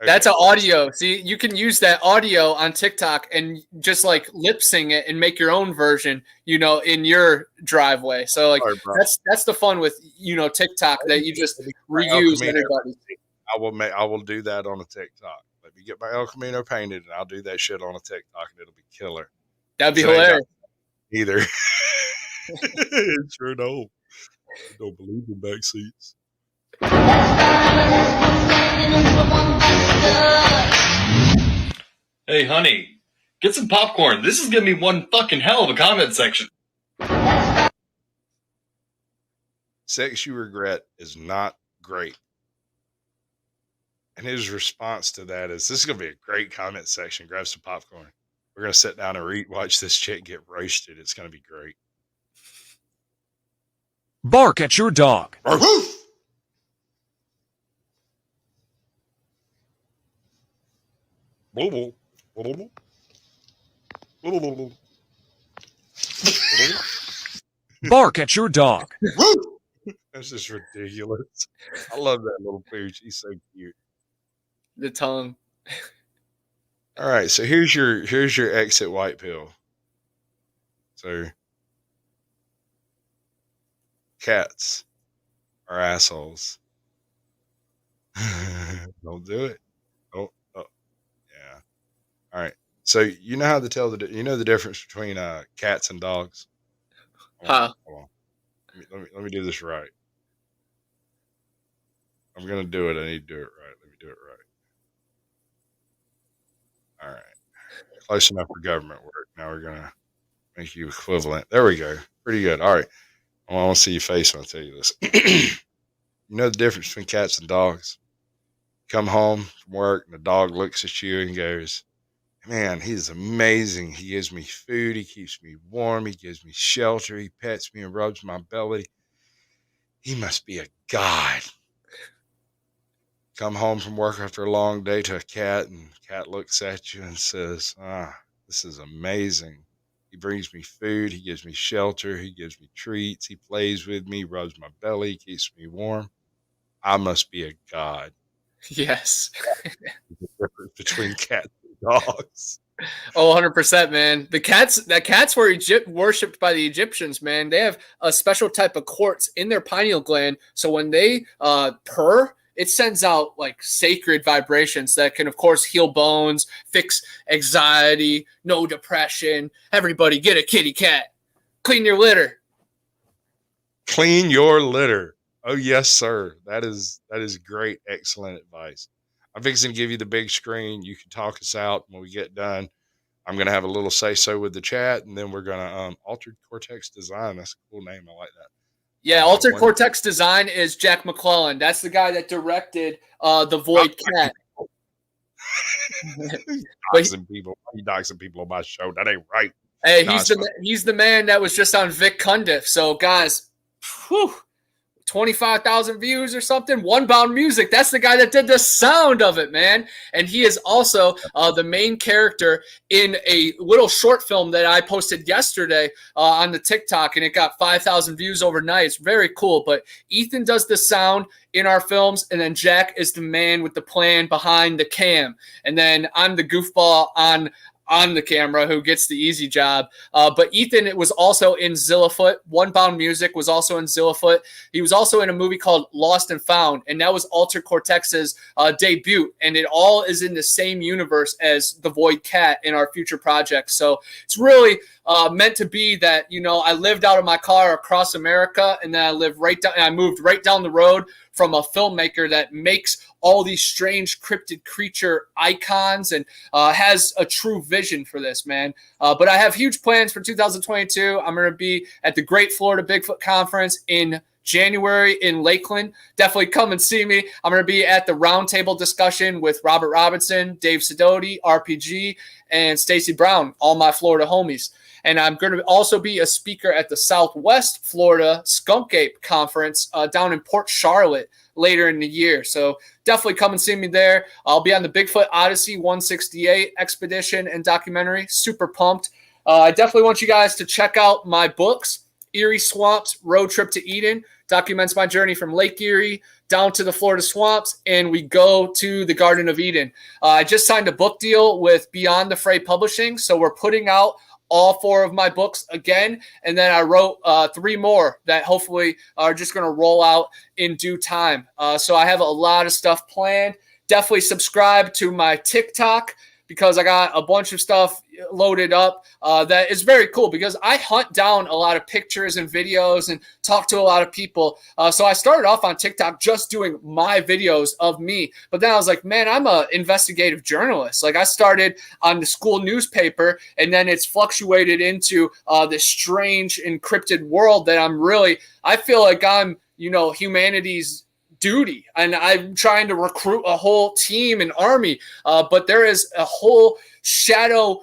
Okay. That's an audio. See, you can use that audio on TikTok and just like lip sing it and make your own version, you know, in your driveway. So like that's the fun with, you know, TikTok, that you just reuse everybody. I will do that on a TikTok. Let me get my El Camino painted, and I'll do that shit on a TikTok, and it'll be killer. That'd be hilarious. Either. Sure don't. I don't believe in back seats. Hey, honey, get some popcorn. This is gonna be one fucking hell of a comment section. Sex you regret is not great. And his response to that is, this is going to be a great comment section. Grab some popcorn. We're going to sit down and watch this chick get roasted. It's going to be great. Bark at your dog. Bark at your dog. That's just ridiculous. I love that little pooch. He's so cute. The tongue. All right, so here's your exit white pill. So cats are assholes. Don't do it. Oh, yeah. All right. So you know how to tell the difference between cats and dogs? Hold on. Let me do this right. I'm gonna do it. I need to do it right. Let me do it right. All right. Close enough for government work. Now we're gonna make you equivalent. There we go. Pretty good. All right. I want to see your face when I tell you this. You know the difference between cats and dogs? Come home from work and the dog looks at you and goes, man, he's amazing. He gives me food. He keeps me warm. He gives me shelter. He pets me and rubs my belly. He must be a god. Come home from work after a long day to a cat, and the cat looks at you and says, this is amazing. He brings me food. He gives me shelter. He gives me treats. He plays with me, rubs my belly, keeps me warm. I must be a god. Yes. The difference between cats and dogs. Oh, 100%, man. The cats were worshipped by the Egyptians, man. They have a special type of quartz in their pineal gland. So when they purr, it sends out like sacred vibrations that can, of course, heal bones, fix anxiety, no depression. Everybody get a kitty cat. Clean your litter. Clean your litter. Oh, yes, sir. That is great. Excellent advice. I'm fixing to give you the big screen. You can talk us out when we get done. I'm going to have a little say-so with the chat, and then we're going to Altered Cortex Design. That's a cool name. I like that. Yeah, Altered Cortex Design is Jack Mcclellan. That's the guy that directed The Void Cat. Doxing people. You doxing people on my show. That ain't right. Hey, he's the man that was just on Vic Cundiff. So, guys, 25,000 views or something. One Bound Music. That's the guy that did the sound of it, man. And he is also the main character in a little short film that I posted yesterday on the TikTok, and it got 5,000 views overnight. It's very cool. But Ethan does the sound in our films, and then Jack is the man with the plan behind the cam. And then I'm the goofball on the camera who gets the easy job. But Ethan was also in Zillafoot. One Bound Music was also in Zillafoot. He was also in a movie called Lost and Found, and that was Altered Cortex's debut. And it all is in the same universe as The Void Cat in our future projects. So it's really meant to be that, you know, I lived out of my car across America, and then I moved right down the road from a filmmaker that makes all these strange cryptid creature icons and has a true vision for this, man. But I have huge plans for 2022. I'm going to be at the Great Florida Bigfoot Conference in January in Lakeland. Definitely come and see me. I'm going to be at the roundtable discussion with Robert Robinson, Dave Sidoti, RPG, and Stacy Brown, all my Florida homies. And I'm going to also be a speaker at the Southwest Florida Skunk Ape Conference down in Port Charlotte later in the year. So definitely come and see me there. I'll be on the Bigfoot Odyssey 168 expedition and documentary. Super pumped. I definitely want you guys to check out my books. Erie Swamps Road Trip to Eden documents my journey from Lake Erie down to the Florida swamps, and we go to the Garden of Eden. I just signed a book deal with Beyond the Fray Publishing, so we're putting out all 4 of my books again, and then I wrote 3 more that hopefully are just going to roll out in due time. So I have a lot of stuff planned. Definitely subscribe to my TikTok, because I got a bunch of stuff loaded up that is very cool, because I hunt down a lot of pictures and videos and talk to a lot of people. So I started off on TikTok just doing my videos of me. But then I was like, man, I'm an investigative journalist. Like, I started on the school newspaper, and then it's fluctuated into this strange encrypted world that I feel like I'm, humanity's duty, and I'm trying to recruit a whole team and army, but there is a whole shadow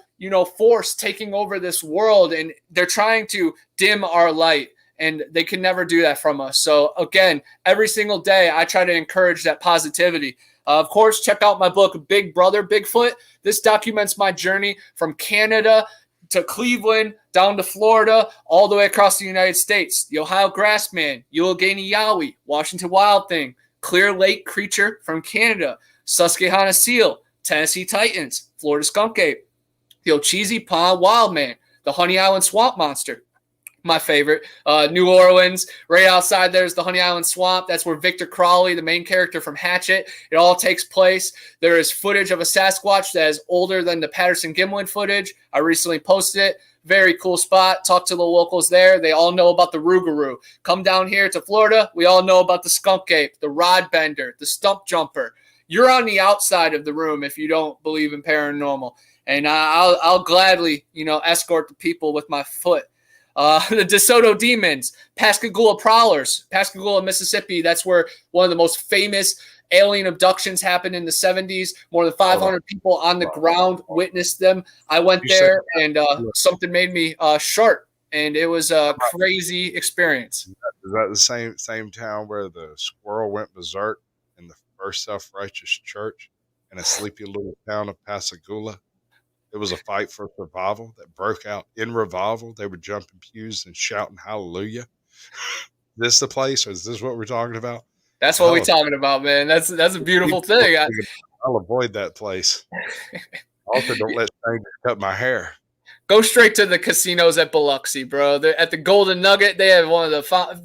force taking over this world, and they're trying to dim our light, and they can never do that from us. So again, every single day I try to encourage that positivity. Of course, check out my book Big Brother Bigfoot. This documents my journey from Canada to Cleveland, down to Florida, all the way across the United States. The Ohio Grassman, Youghiogheny Yowie, Washington Wild Thing, Clear Lake Creature from Canada, Susquehanna Seal, Tennessee Titans, Florida Skunk Ape, the Ocheesee Pond Wildman, the Honey Island Swamp Monster, my favorite, New Orleans. Right outside there's the Honey Island Swamp. That's where Victor Crawley, the main character from Hatchet, it all takes place. There is footage of a Sasquatch that is older than the Patterson-Gimlin footage. I recently posted it. Very cool spot. Talk to the locals there. They all know about the Rougarou. Come down here to Florida. We all know about the Skunk Ape, the Rod Bender, the Stump Jumper. You're on the outside of the room if you don't believe in paranormal. And I'll gladly, escort the people with my foot. The DeSoto Demons, Pascagoula Prowlers, Pascagoula, Mississippi. That's where one of the most famous alien abductions happened in the 70s. More than 500 people on the ground witnessed them. I went there, and something made me sharp, and it was a crazy experience. Is that the same town where the squirrel went berserk in the First Self-Righteous Church in a sleepy little town of Pascagoula? It was a fight for survival that broke out in revival. They were jumping pews and shouting hallelujah. This the place, or is this what we're talking about? That's what we're talking about, man. That's a beautiful thing. I'll avoid that place. Also, don't let strangers cut my hair. Go straight to the casinos at Biloxi, bro. At the Golden Nugget, they have one of the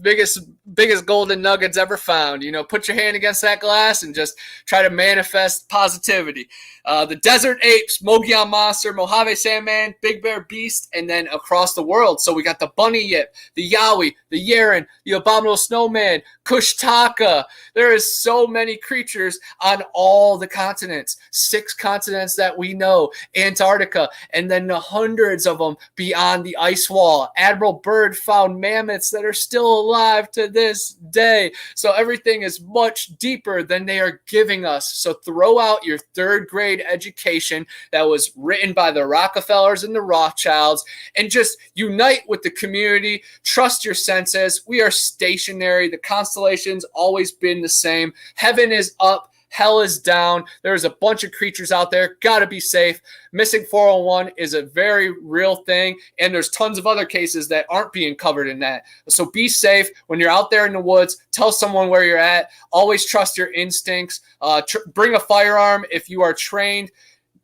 biggest golden nuggets ever found. Put your hand against that glass and just try to manifest positivity. The Desert Apes, Mogollon Monster, Mojave Sandman, Big Bear Beast, and then across the world. So we got the Bunny Yip, the Yowie, the Yeren, the Abominable Snowman, Kushtaka. There is so many creatures on all the continents. 6 continents that we know. Antarctica, and then the hundreds of them beyond the ice wall. Admiral Byrd found mammoths that are still alive to this day. So everything is much deeper than they are giving us. So throw out your 3rd grade education that was written by the Rockefellers and the Rothschilds and just unite with the community. Trust your senses. We are stationary. The constellations always been the same. Heaven is up. Hell is down. There's a bunch of creatures out there. Got to be safe. Missing 401 is a very real thing, and there's tons of other cases that aren't being covered in that. So be safe when you're out there in the woods. Tell someone where you're at. Always trust your instincts. Bring a firearm if you are trained.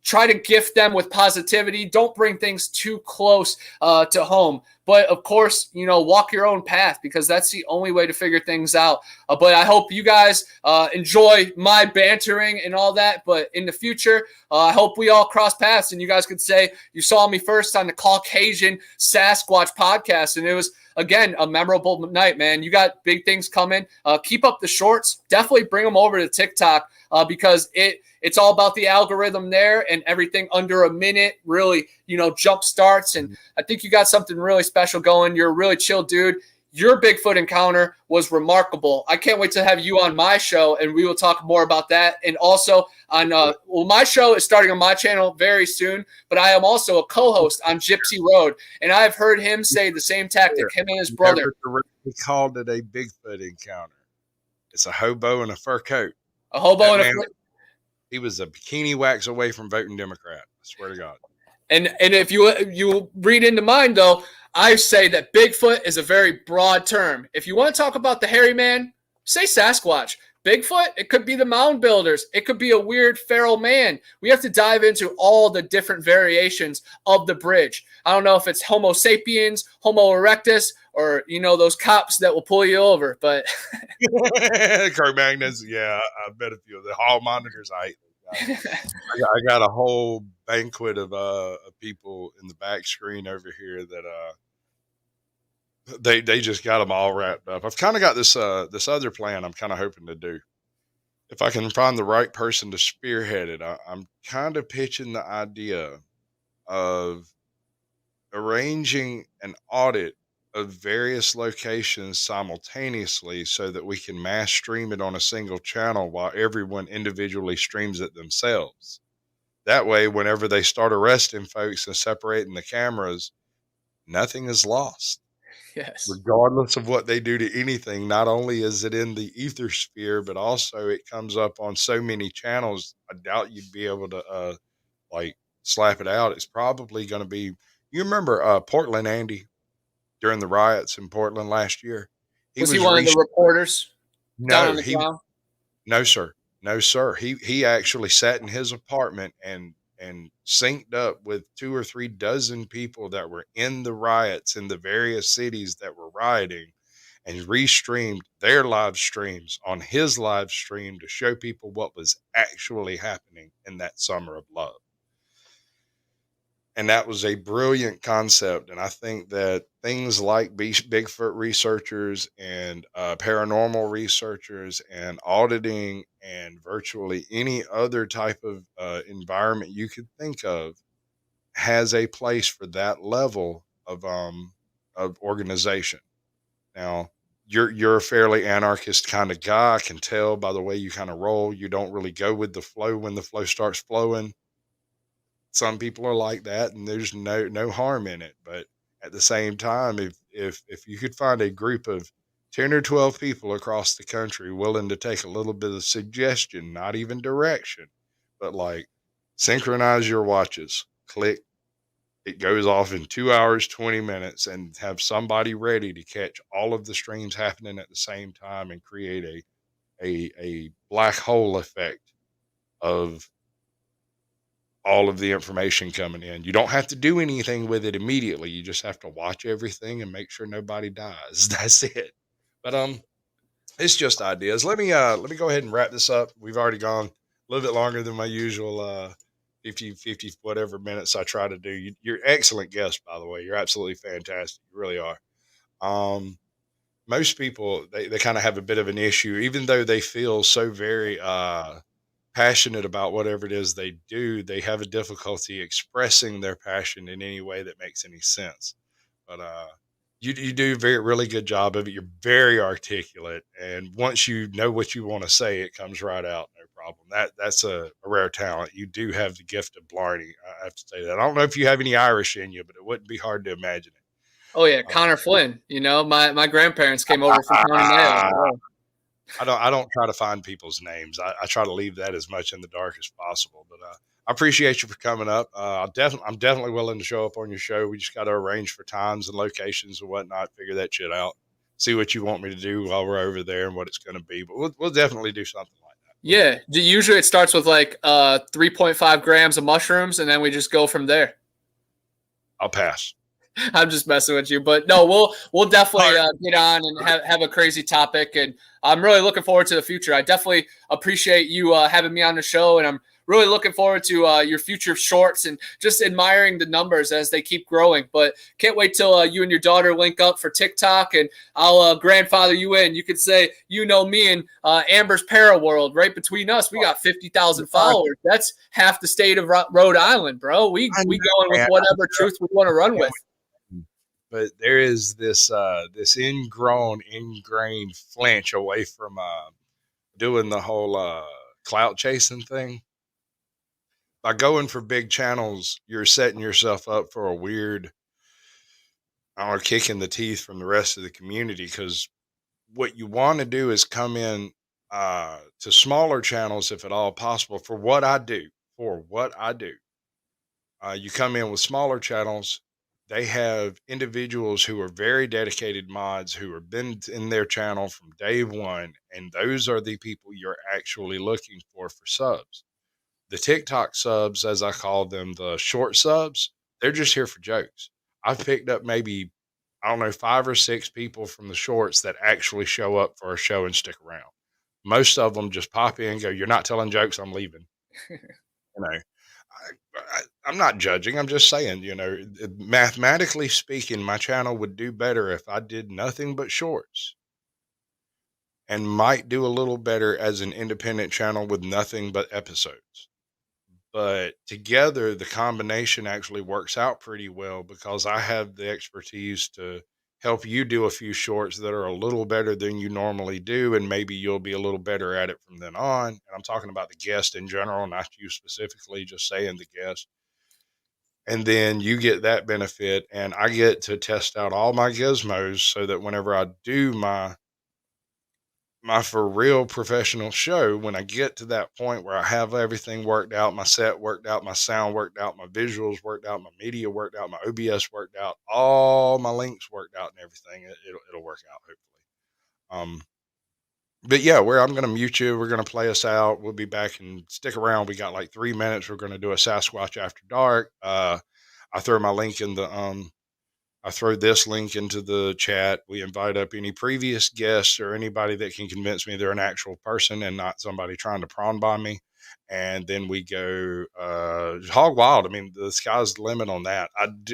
Try to gift them with positivity. Don't bring things too close to home. But, of course, walk your own path, because that's the only way to figure things out. But I hope you guys enjoy my bantering and all that. But in the future, I hope we all cross paths and you guys could say you saw me first on the Caucasian Sasquatch podcast. And it was, again, a memorable night, man. You got big things coming. Keep up the shorts. Definitely bring them over to TikTok because it's all about the algorithm there, and everything under a minute really, jump starts. And I think you got something really special going. You're a really chill dude. Your Bigfoot encounter was remarkable. I can't wait to have you on my show, and we will talk more about that. And also on, my show is starting on my channel very soon, but I am also a co-host on Gypsy Road, and I've heard him say the same tactic, him and his brother. We called it a Bigfoot encounter. It's a hobo in a fur coat. A hobo That in a man, fur. he was a bikini wax away from voting Democrat. I swear to God. And if you read into mine though, I say that Bigfoot is a very broad term. If you want to talk about the hairy man, say Sasquatch. Bigfoot, it could be the mound builders. It could be a weird feral man. We have to dive into all the different variations of the bridge. I don't know if it's Homo sapiens, Homo erectus, or those cops that will pull you over. But Cro-Magnons, yeah, I bet a few of the hall monitors. I got a whole banquet of people in the back screen over here that they just got them all wrapped up. I've kind of got this other plan I'm kind of hoping to do. If I can find the right person to spearhead it, I'm kind of pitching the idea of arranging an audit of various locations simultaneously so that we can mass stream it on a single channel while everyone individually streams it themselves. That way, whenever they start arresting folks and separating the cameras, nothing is lost. Yes. Regardless of what they do to anything, not only is it in the ether sphere, but also it comes up on so many channels. I doubt you'd be able to slap it out. It's probably going to be. You remember Portland Andy during the riots in Portland last year? Was he one of the reporters down on the ground? No, sir. No, sir. He actually sat in his apartment and synced up with 2 or 3 dozen people that were in the riots in the various cities that were rioting, and restreamed their live streams on his live stream to show people what was actually happening in that summer of love. And that was a brilliant concept. And I think that things like Bigfoot researchers and paranormal researchers and auditing and virtually any other type of environment you could think of has a place for that level of organization. Now, you're a fairly anarchist kind of guy. I can tell by the way you kind of roll. You don't really go with the flow when the flow starts flowing. Some people are like that, and there's no harm in it. But at the same time, if you could find a group of 10 or 12 people across the country willing to take a little bit of suggestion, not even direction, but like synchronize your watches, click, it goes off in 2 hours, 20 minutes, and have somebody ready to catch all of the streams happening at the same time and create a black hole effect of all of the information coming in. You don't have to do anything with it immediately. You just have to watch everything and make sure nobody dies. That's it. But it's just ideas. Let me go ahead and wrap this up. We've already gone a little bit longer than my usual 50 whatever minutes I try to do. You're excellent guest, by the way. You're absolutely fantastic. You really are. Most people they kind of have a bit of an issue, even though they feel so very passionate about whatever it is they do, they have a difficulty expressing their passion in any way that makes any sense. But you do a really good job of it. You're very articulate, and once you know what you want to say, it comes right out, no problem. That's a rare talent. You do have the gift of blarney. I have to say that. I don't know if you have any Irish in you, but it wouldn't be hard to imagine it. Oh yeah, Connor Flynn. My grandparents came over from County Mayo. I don't try to find people's names. I try to leave that as much in the dark as possible. But I appreciate you for coming up. I'm definitely willing to show up on your show. We just got to arrange for times and locations and whatnot. Figure that shit out. See what you want me to do while we're over there and what it's going to be. But we'll definitely do something like that. Yeah. Usually it starts with like 3.5 grams of mushrooms, and then we just go from there. I'll pass. I'm just messing with you, but no, we'll definitely get on and have a crazy topic, and I'm really looking forward to the future. I definitely appreciate you having me on the show, and I'm really looking forward to your future shorts and just admiring the numbers as they keep growing. But can't wait till you and your daughter link up for TikTok, and I'll grandfather you in. You could say, me and Amber's Para World right between us. We got 50,000 followers. That's half the state of Rhode Island, bro. We going with whatever truth we want to run with. But there is this ingrained flinch away from doing the whole clout chasing thing. By going for big channels, you're setting yourself up for a weird, kick in the teeth from the rest of the community, because what you want to do is come in to smaller channels if at all possible for what I do. For what I do, you come in with smaller channels. They have individuals who are very dedicated mods who have been in their channel from day one, and those are the people you're actually looking for subs. The TikTok subs, as I call them, the short subs, they're just here for jokes. I've picked up maybe, I don't know, 5 or 6 people from the shorts that actually show up for a show and stick around. Most of them just pop in and go, "You're not telling jokes, I'm leaving." I'm not judging. I'm just saying, mathematically speaking, my channel would do better if I did nothing but shorts, and might do a little better as an independent channel with nothing but episodes. But together, the combination actually works out pretty well because I have the expertise to help you do a few shorts that are a little better than you normally do. And maybe you'll be a little better at it from then on. And I'm talking about the guest in general, not you specifically, just saying the guest. And then you get that benefit, and I get to test out all my gizmos so that whenever I do my for real professional show, when I get to that point where I have everything worked out, my set worked out, my sound worked out, my visuals worked out, my media worked out, my OBS worked out, all my links worked out and everything, it'll work out hopefully. But yeah, I'm going to mute you. We're going to play us out. We'll be back and stick around. We got like 3 minutes. We're going to do a Sasquatch After Dark. I throw my link in the, I throw this link into the chat. We invite up any previous guests or anybody that can convince me they're an actual person and not somebody trying to prawn bomb me. And then we go hog wild. I mean, the sky's the limit on that.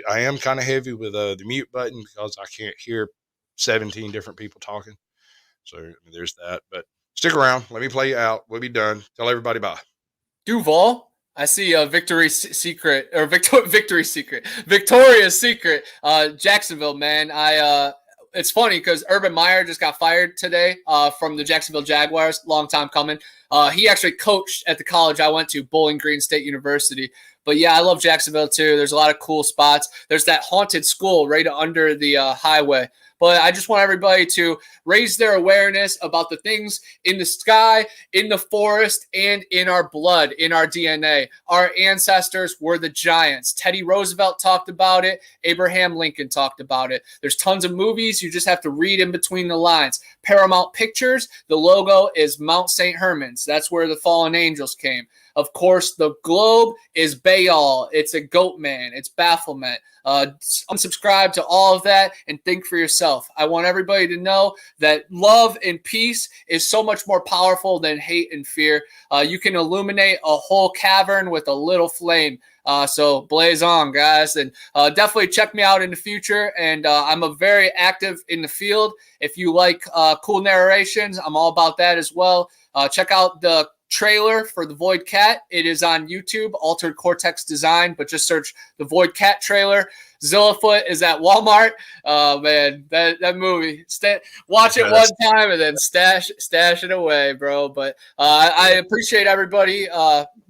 I am kind of heavy with the mute button because I can't hear 17 different people talking. So I mean, there's that. But stick around. Let me play you out. We'll be done. Tell everybody bye. Duval, I see a Victoria's Secret, Jacksonville, man. It's funny because Urban Meyer just got fired today from the Jacksonville Jaguars. Long time coming. He actually coached at the college I went to, Bowling Green State University. But yeah, I love Jacksonville too. There's a lot of cool spots. There's that haunted school right under the highway. But I just want everybody to raise their awareness about the things in the sky, in the forest, and in our blood, in our DNA. Our ancestors were the giants. Teddy Roosevelt talked about it. Abraham Lincoln talked about it. There's tons of movies. You just have to read in between the lines. Paramount Pictures, the logo is Mount St. Herman's. That's where the fallen angels came. Of course, the globe is Baal. It's a goat man. It's Baphomet. Unsubscribe to all of that and think for yourself. I want everybody to know that love and peace is so much more powerful than hate and fear. You can illuminate a whole cavern with a little flame. So blaze on, guys, and definitely check me out in the future. And I'm a very active in the field. If you like cool narrations, I'm all about that as well. Check out the trailer for the Void Cat. It is on YouTube, Altered Cortex Design, but just search the Void Cat trailer. Zillafoot is at Walmart. Man, that movie. Watch it one time and then stash it away, bro. But I appreciate everybody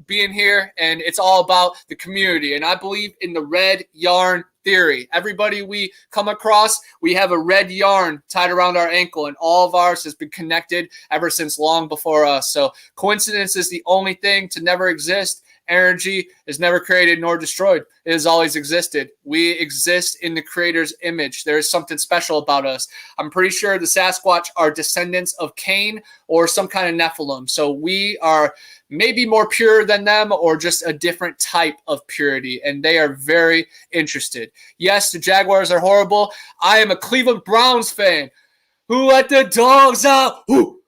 being here, and it's all about the community. And I believe in the red yarn theory. Everybody we come across, we have a red yarn tied around our ankle, and all of ours has been connected ever since long before us. So coincidence is the only thing to never exist. Energy is never created nor destroyed. It has always existed. We exist in the creator's image. There is something special about us. I'm pretty sure the Sasquatch are descendants of Cain or some kind of Nephilim. So we are maybe more pure than them or just a different type of purity. And they are very interested. Yes, the Jaguars are horrible. I am a Cleveland Browns fan. Who let the dogs out? Who?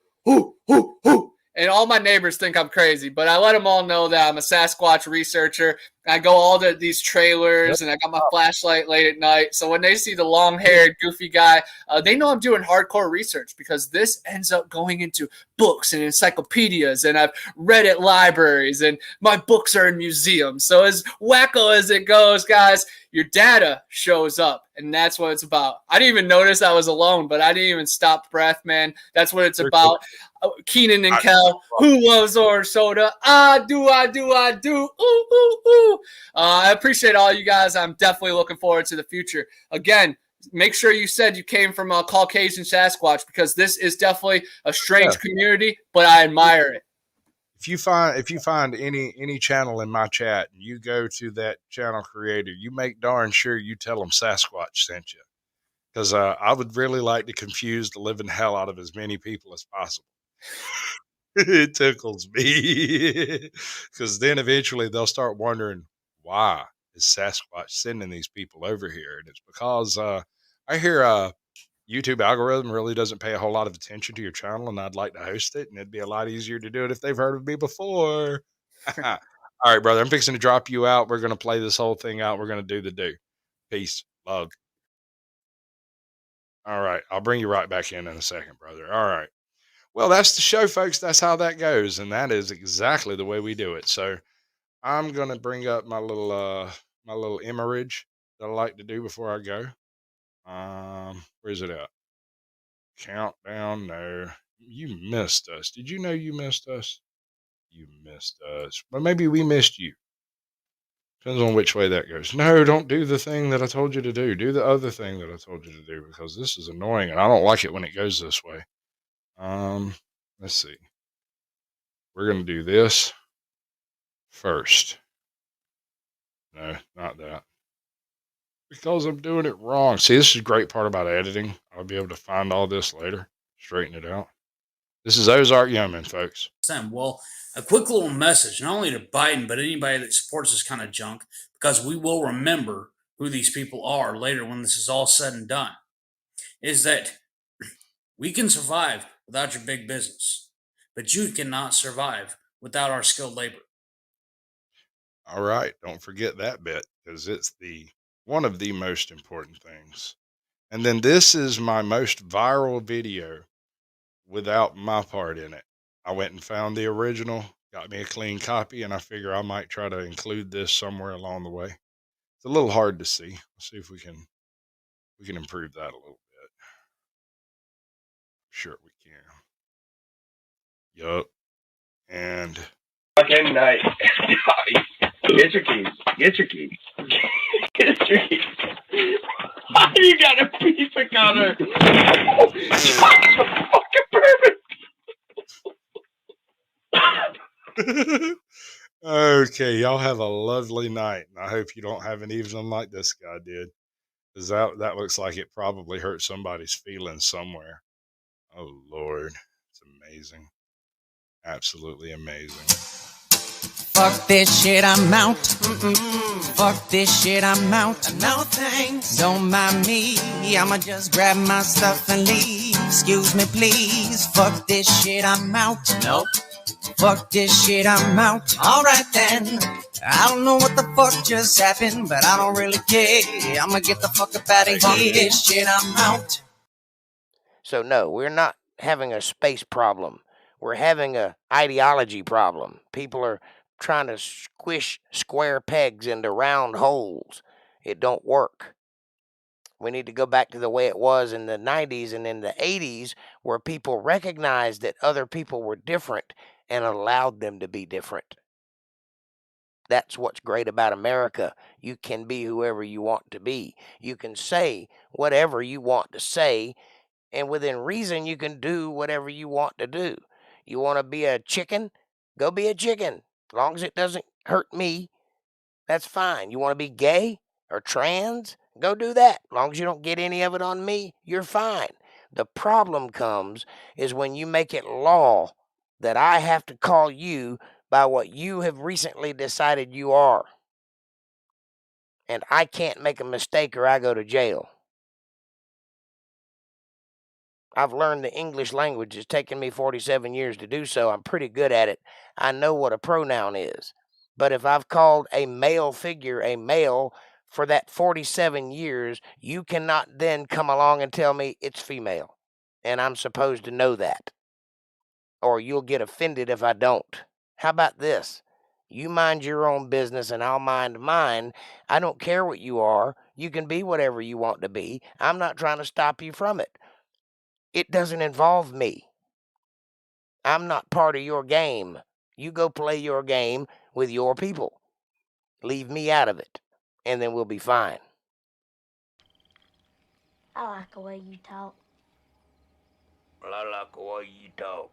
And all my neighbors think I'm crazy, but I let them all know that I'm a Sasquatch researcher. I go all to these trailers, and I got my flashlight late at night. So when they see the long-haired, goofy guy, they know I'm doing hardcore research because this ends up going into books and encyclopedias, and I've read at libraries, and my books are in museums. So as wacko as it goes, guys, your data shows up, and that's what it's about. I didn't even notice I was alone, but I didn't even stop breath, man. That's what it's about. Keenan and Kel, who loves orange soda? I do. Ooh. I appreciate all you guys. I'm definitely looking forward to the future. Again, make sure you said you came from a Caucasian Sasquatch, because this is definitely a strange community, but I admire it. If you find any channel in my chat and you go to that channel creator, you make darn sure you tell them Sasquatch sent you, because I would really like to confuse the living hell out of as many people as possible. It tickles me because then eventually they'll start wondering, why is Sasquatch sending these people over here? And it's because I hear YouTube algorithm really doesn't pay a whole lot of attention to your channel, and I'd like to host it, and it'd be a lot easier to do it if they've heard of me before. All right, brother, I'm fixing to drop you out. We're going to play this whole thing out. We're going to do the do. Peace. Love. All right. I'll bring you right back in a second, brother. All right. Well, that's the show, folks. That's how that goes. And that is exactly the way we do it. So I'm going to bring up my little image that I like to do before I go. Where's it at? Countdown. No, you missed us. Did you know you missed us? You missed us. But maybe we missed you. Depends on which way that goes. No, don't do the thing that I told you to do. Do the other thing that I told you to do, because this is annoying and I don't like it when it goes this way. Let's see. We're going to do this first. No, not that. Because I'm doing it wrong. See, this is a great part about editing. I'll be able to find all this later, straighten it out. This is Ozark Yeoman, folks. Well, a quick little message, not only to Biden, but anybody that supports this kind of junk, because we will remember who these people are later when this is all said and done, is that we can survive without your big business, but you cannot survive without our skilled labor. All right. Don't forget that bit, because it's one of the most important things. And then this is my most viral video without my part in it. I went and found the original, got me a clean copy, and I figure I might try to include this somewhere along the way. It's a little hard to see. Let's see if we can improve that a little bit. Sure we can. Yup. And fucking night. Get your keys. Get your keys. Get your keys. Why you got a piece of cutter? Fucking perfect. Okay, y'all have a lovely night, and I hope you don't have an evening like this guy did, because that looks like it probably hurt somebody's feelings somewhere. Oh Lord, it's amazing, absolutely amazing. Fuck this shit, I'm out. Fuck this shit, I'm out. No thanks. Don't mind me. I'ma just grab my stuff and leave. Excuse me, please. Fuck this shit, I'm out. Nope. Fuck this shit, I'm out. Alright then. I don't know what the fuck just happened, but I don't really care. I'ma get the fuck up out of here. Fuck this shit, I'm out. So no, we're not having a space problem. We're having a ideology problem. People are trying to squish square pegs into round holes. It don't work. We need to go back to the way it was in the 90s and in the 80s, where people recognized that other people were different and allowed them to be different. That's what's great about America. You can be whoever you want to be. You can say whatever you want to say, and within reason, you can do whatever you want to do. You want to be a chicken? Go be a chicken. As long as it doesn't hurt me, that's fine. You want to be gay or trans? Go do that. As long as you don't get any of it on me, you're fine. The problem comes is when you make it law that I have to call you by what you have recently decided you are. And I can't make a mistake or I go to jail. I've learned the English language. It's taken me 47 years to do so. I'm pretty good at it. I know what a pronoun is. But if I've called a male figure a male for that 47 years, you cannot then come along and tell me it's female. And I'm supposed to know that. Or you'll get offended if I don't. How about this? You mind your own business and I'll mind mine. I don't care what you are. You can be whatever you want to be. I'm not trying to stop you from it. It doesn't involve me. I'm not part of your game. You go play your game with your people. Leave me out of it, and then we'll be fine. I like the way you talk. Well, I like the way you talk.